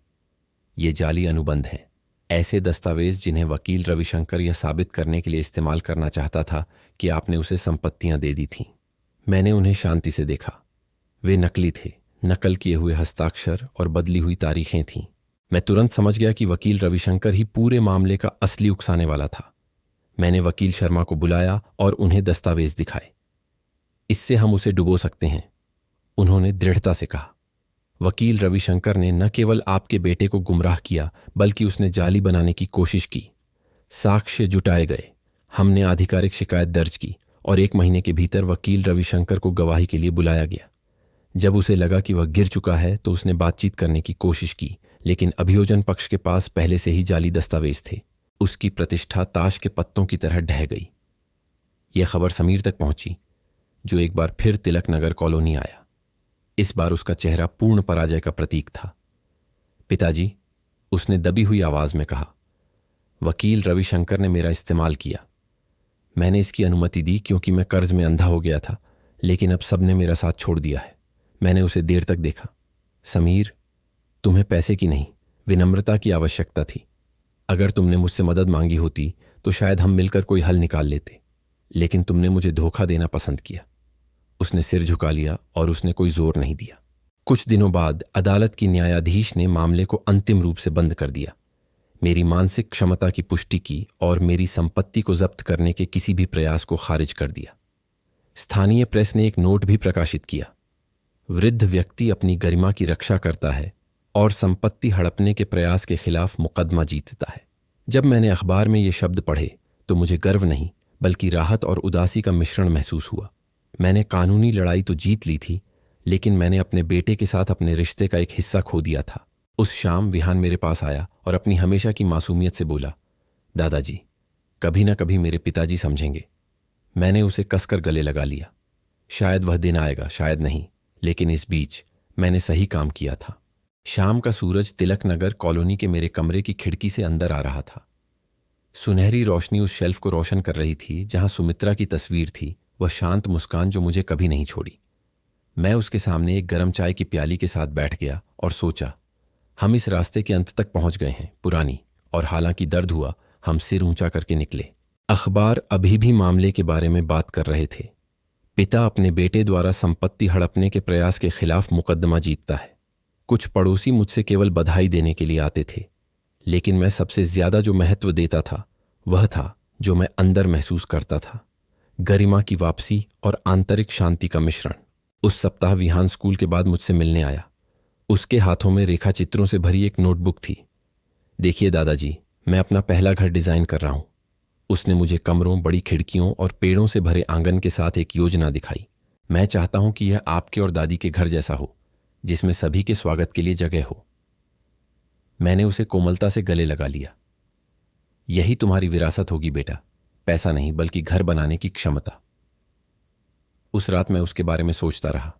Speaker 1: ये जाली अनुबंध हैं, ऐसे दस्तावेज जिन्हें वकील रविशंकर यह साबित करने के लिए इस्तेमाल करना चाहता था कि आपने उसे संपत्तियां दे दी थीं। मैंने उन्हें शांति से देखा। वे नकली थे, नकल किए हुए हस्ताक्षर और बदली हुई तारीखें थीं। मैं तुरंत समझ गया कि वकील रविशंकर ही पूरे मामले का असली उकसाने वाला था। मैंने वकील शर्मा को बुलाया और उन्हें दस्तावेज दिखाए। इससे हम उसे डुबो सकते हैं, उन्होंने दृढ़ता से कहा। वकील रविशंकर ने न केवल आपके बेटे को गुमराह किया, बल्कि उसने जाली बनाने की कोशिश की। साक्ष्य जुटाए गए, हमने आधिकारिक शिकायत दर्ज की और 1 महीने के भीतर वकील रविशंकर को गवाही के लिए बुलाया गया। जब उसे लगा कि वह गिर चुका है तो उसने बातचीत करने की कोशिश की, लेकिन अभियोजन पक्ष के पास पहले से ही जाली दस्तावेज थे। उसकी प्रतिष्ठा ताश के पत्तों की तरह ढह गई। यह खबर समीर तक पहुंची, जो एक बार फिर तिलक नगर कॉलोनी आया। इस बार उसका चेहरा पूर्ण पराजय का प्रतीक था। पिताजी, उसने दबी हुई आवाज में कहा, वकील रविशंकर ने मेरा इस्तेमाल किया। मैंने इसकी अनुमति दी क्योंकि मैं कर्ज में अंधा हो गया था, लेकिन अब सबने मेरा साथ छोड़ दिया है। मैंने उसे देर तक देखा। समीर, तुम्हें पैसे की नहीं, विनम्रता की आवश्यकता थी। अगर तुमने मुझसे मदद मांगी होती तो शायद हम मिलकर कोई हल निकाल लेते, लेकिन तुमने मुझे धोखा देना पसंद किया। उसने सिर झुका लिया और उसने कोई जोर नहीं दिया। कुछ दिनों बाद अदालत की न्यायाधीश ने मामले को अंतिम रूप से बंद कर दिया। मेरी मानसिक क्षमता की पुष्टि की और मेरी संपत्ति को जब्त करने के किसी भी प्रयास को खारिज कर दिया। स्थानीय प्रेस ने एक नोट भी प्रकाशित किया, वृद्ध व्यक्ति अपनी गरिमा की रक्षा करता है और संपत्ति हड़पने के प्रयास के खिलाफ मुकदमा जीतता है। जब मैंने अखबार में ये शब्द पढ़े तो मुझे गर्व नहीं, बल्कि राहत और उदासी का मिश्रण महसूस हुआ। मैंने कानूनी लड़ाई तो जीत ली थी, लेकिन मैंने अपने बेटे के साथ अपने रिश्ते का एक हिस्सा खो दिया था। उस शाम विहान मेरे पास आया और अपनी हमेशा की मासूमियत से बोला, दादाजी, कभी ना कभी मेरे पिताजी समझेंगे। मैंने उसे कसकर गले लगा लिया। शायद वह दिन आएगा, शायद नहीं, लेकिन इस बीच मैंने सही काम किया था। शाम का सूरज तिलक नगर कॉलोनी के मेरे कमरे की खिड़की से अंदर आ रहा था। सुनहरी रोशनी उस शेल्फ को रोशन कर रही थी जहां सुमित्रा की तस्वीर थी, वह शांत मुस्कान जो मुझे कभी नहीं छोड़ी। मैं उसके सामने एक गर्म चाय की प्याली के साथ बैठ गया और सोचा, हम इस रास्ते के अंत तक पहुंच गए हैं पुरानी, और हालांकि दर्द हुआ, हम सिर ऊंचा करके निकले। अखबार अभी भी मामले के बारे में बात कर रहे थे। पिता अपने बेटे द्वारा संपत्ति हड़पने के प्रयास के खिलाफ मुकदमा जीतता है। कुछ पड़ोसी मुझसे केवल बधाई देने के लिए आते थे, लेकिन मैं सबसे ज्यादा जो महत्व देता था वह था जो मैं अंदर महसूस करता था, गरिमा की वापसी और आंतरिक शांति का मिश्रण। उस सप्ताह विहान स्कूल के बाद मुझसे मिलने आया। उसके हाथों में रेखा चित्रों से भरी एक नोटबुक थी। देखिए दादाजी, मैं अपना पहला घर डिजाइन कर रहा हूं। उसने मुझे कमरों, बड़ी खिड़कियों और पेड़ों से भरे आंगन के साथ एक योजना दिखाई। मैं चाहता हूं कि यह आपके और दादी के घर जैसा हो, जिसमें सभी के स्वागत के लिए जगह हो। मैंने उसे कोमलता से गले लगा लिया। यही तुम्हारी विरासत होगी बेटा, पैसा नहीं बल्कि घर बनाने की क्षमता। उस रात मैं उसके बारे में सोचता रहा।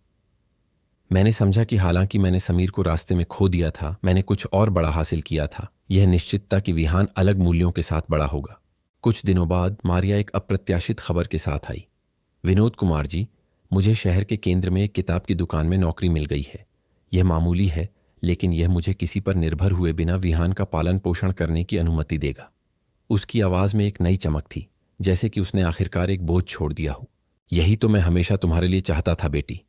Speaker 1: मैंने समझा कि हालांकि मैंने समीर को रास्ते में खो दिया था, मैंने कुछ और बड़ा हासिल किया था। यह निश्चितता कि विहान अलग मूल्यों के साथ बड़ा होगा। कुछ दिनों बाद मारिया एक अप्रत्याशित खबर के साथ आई। विनोद कुमार जी, मुझे शहर के केंद्र में एक किताब की दुकान में नौकरी मिल गई है। यह मामूली है, लेकिन यह मुझे किसी पर निर्भर हुए बिना विहान का पालन पोषण करने की अनुमति देगा। उसकी आवाज में एक नई चमक थी, जैसे कि उसने आखिरकार एक बोझ छोड़ दिया हो। यही तो मैं हमेशा तुम्हारे लिए चाहता था बेटी,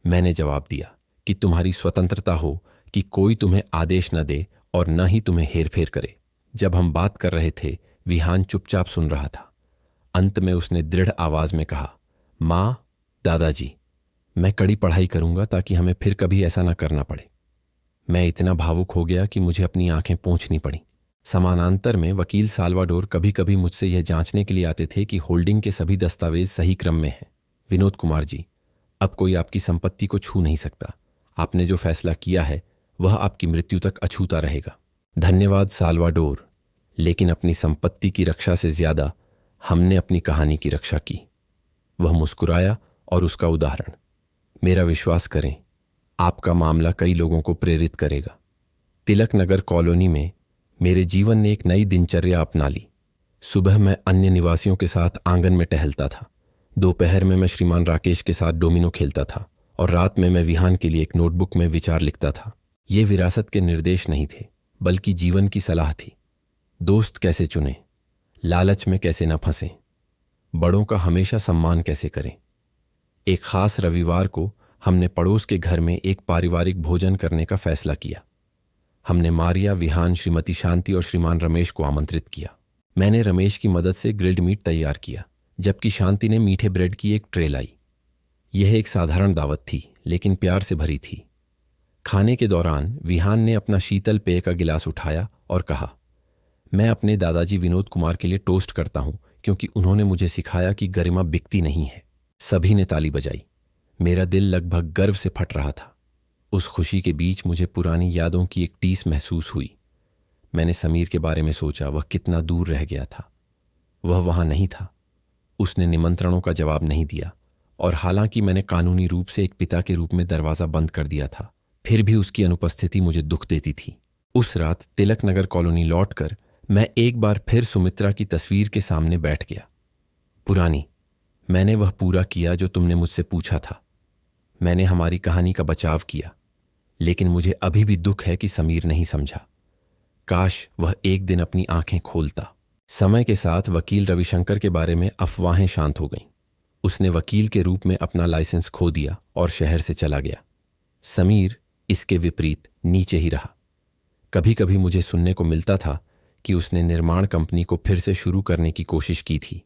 Speaker 1: मैंने जवाब दिया, कि तुम्हारी स्वतंत्रता हो, कि कोई तुम्हें आदेश न दे और न ही तुम्हें हेरफेर करे। जब हम बात कर रहे थे, विहान चुपचाप सुन रहा था। अंत में उसने दृढ़ आवाज में कहा, माँ, दादाजी, मैं कड़ी पढ़ाई करूंगा ताकि हमें फिर कभी ऐसा ना करना पड़े। मैं इतना भावुक हो गया कि मुझे अपनी आंखें पोंछनी पड़ी। समानांतर में वकील साल्वाडोर कभी कभी मुझसे यह जांचने के लिए आते थे कि होल्डिंग के सभी दस्तावेज सही क्रम में हैं। विनोद कुमार जी, अब कोई आपकी संपत्ति को छू नहीं सकता। आपने जो फैसला किया है वह आपकी मृत्यु तक अछूता रहेगा। धन्यवाद साल्वाडोर, लेकिन अपनी संपत्ति की रक्षा से ज्यादा हमने अपनी कहानी की रक्षा की। वह मुस्कुराया और उसका उदाहरण, मेरा विश्वास करें, आपका मामला कई लोगों को प्रेरित करेगा। तिलक नगर कॉलोनी में मेरे जीवन ने एक नई दिनचर्या अपना ली। सुबह मैं अन्य निवासियों के साथ आंगन में टहलता था, दोपहर में मैं श्रीमान राकेश के साथ डोमिनो खेलता था और रात में मैं विहान के लिए एक नोटबुक में विचार लिखता था। ये विरासत के निर्देश नहीं थे, बल्कि जीवन की सलाह थी। दोस्त कैसे चुनें, लालच में कैसे न फंसें, बड़ों का हमेशा सम्मान कैसे करें। एक खास रविवार को हमने पड़ोस के घर में एक पारिवारिक भोजन करने का फैसला किया। हमने मारिया, विहान, श्रीमती शांति और श्रीमान रमेश को आमंत्रित किया। मैंने रमेश की मदद से ग्रिल्ड मीट तैयार किया, जबकि शांति ने मीठे ब्रेड की एक ट्रे लाई। यह एक साधारण दावत थी, लेकिन प्यार से भरी थी। खाने के दौरान विहान ने अपना शीतल पेय का गिलास उठाया और कहा, मैं अपने दादाजी विनोद कुमार के लिए टोस्ट करता हूं, क्योंकि उन्होंने मुझे सिखाया कि गरिमा बिकती नहीं है। सभी ने ताली बजाई। मेरा दिल लगभग गर्व से फट रहा था। उस खुशी के बीच मुझे पुरानी यादों की एक टीस महसूस हुई। मैंने समीर के बारे में सोचा, वह कितना दूर रह गया था। वह वहां नहीं था, उसने निमंत्रणों का जवाब नहीं दिया, और हालांकि मैंने कानूनी रूप से एक पिता के रूप में दरवाजा बंद कर दिया था, फिर भी उसकी अनुपस्थिति मुझे दुख देती थी। उस रात तिलक नगर कॉलोनी लौटकर मैं एक बार फिर सुमित्रा की तस्वीर के सामने बैठ गया। पुरानी, मैंने वह पूरा किया जो तुमने मुझसे पूछा था। मैंने हमारी कहानी का बचाव किया, लेकिन मुझे अभी भी दुख है कि समीर नहीं समझा। काश वह एक दिन अपनी आंखें खोलता। समय के साथ वकील रविशंकर के बारे में अफवाहें शांत हो गईं। उसने वकील के रूप में अपना लाइसेंस खो दिया और शहर से चला गया। समीर इसके विपरीत नीचे ही रहा। कभी कभी मुझे सुनने को मिलता था कि उसने निर्माण कंपनी को फिर से शुरू करने की कोशिश की थी,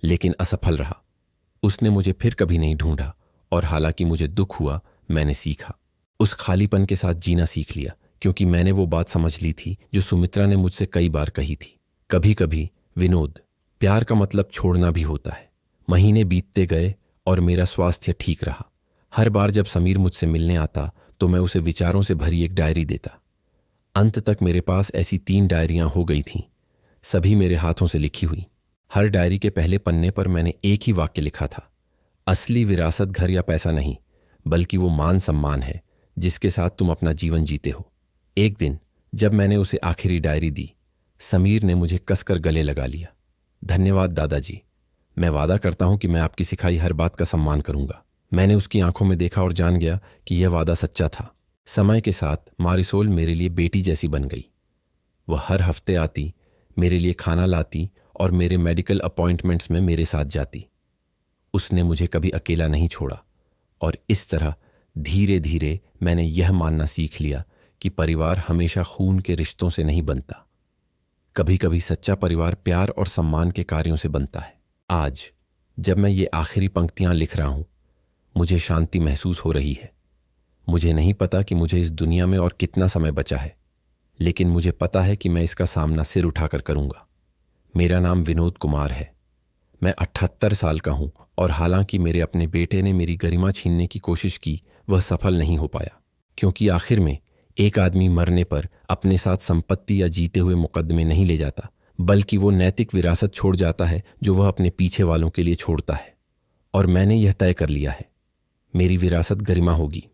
Speaker 1: लेकिन असफल रहा। उसने मुझे फिर कभी नहीं ढूंढा, और हालांकि मुझे दुख हुआ, मैंने सीखा। उस खालीपन के साथ जीना सीख लिया, क्योंकि मैंने वो बात समझ ली थी जो सुमित्रा ने मुझसे कई बार कही थी। कभी कभी विनोद, प्यार का मतलब छोड़ना भी होता है। महीने बीतते गए और मेरा स्वास्थ्य ठीक रहा। हर बार जब समीर मुझसे मिलने आता तो मैं उसे विचारों से भरी एक डायरी देता। अंत तक मेरे पास ऐसी 3 डायरियां हो गई थीं, सभी मेरे हाथों से लिखी हुई। हर डायरी के पहले पन्ने पर मैंने एक ही वाक्य लिखा था, असली विरासत घर या पैसा नहीं, बल्कि वो मान सम्मान है जिसके साथ तुम अपना जीवन जीते हो। एक दिन जब मैंने उसे आखिरी डायरी दी, समीर ने मुझे कसकर गले लगा लिया। धन्यवाद दादाजी, मैं वादा करता हूं कि मैं आपकी सिखाई हर बात का सम्मान करूंगा। मैंने उसकी आंखों में देखा और जान गया कि यह वादा सच्चा था। समय के साथ मारिसोल मेरे लिए बेटी जैसी बन गई। वह हर हफ्ते आती, मेरे लिए खाना लाती और मेरे मेडिकल अपॉइंटमेंट्स में मेरे साथ जाती। उसने मुझे कभी अकेला नहीं छोड़ा, और इस तरह धीरे धीरे मैंने यह मानना सीख लिया कि परिवार हमेशा खून के रिश्तों से नहीं बनता। कभी कभी सच्चा परिवार प्यार और सम्मान के कार्यों से बनता है। आज जब मैं ये आखिरी पंक्तियां लिख रहा हूं, मुझे शांति महसूस हो रही है। मुझे नहीं पता कि मुझे इस दुनिया में और कितना समय बचा है, लेकिन मुझे पता है कि मैं इसका सामना सिर उठाकर करूंगा। मेरा नाम विनोद कुमार है। मैं 78 साल का हूं, और हालांकि मेरे अपने बेटे ने मेरी गरिमा छीनने की कोशिश की, वह सफल नहीं हो पाया, क्योंकि आखिर में एक आदमी मरने पर अपने साथ संपत्ति या जीते हुए मुकदमे नहीं ले जाता, बल्कि वो नैतिक विरासत छोड़ जाता है जो वह अपने पीछे वालों के लिए छोड़ता है। और मैंने यह तय कर लिया है, मेरी विरासत गरिमा होगी।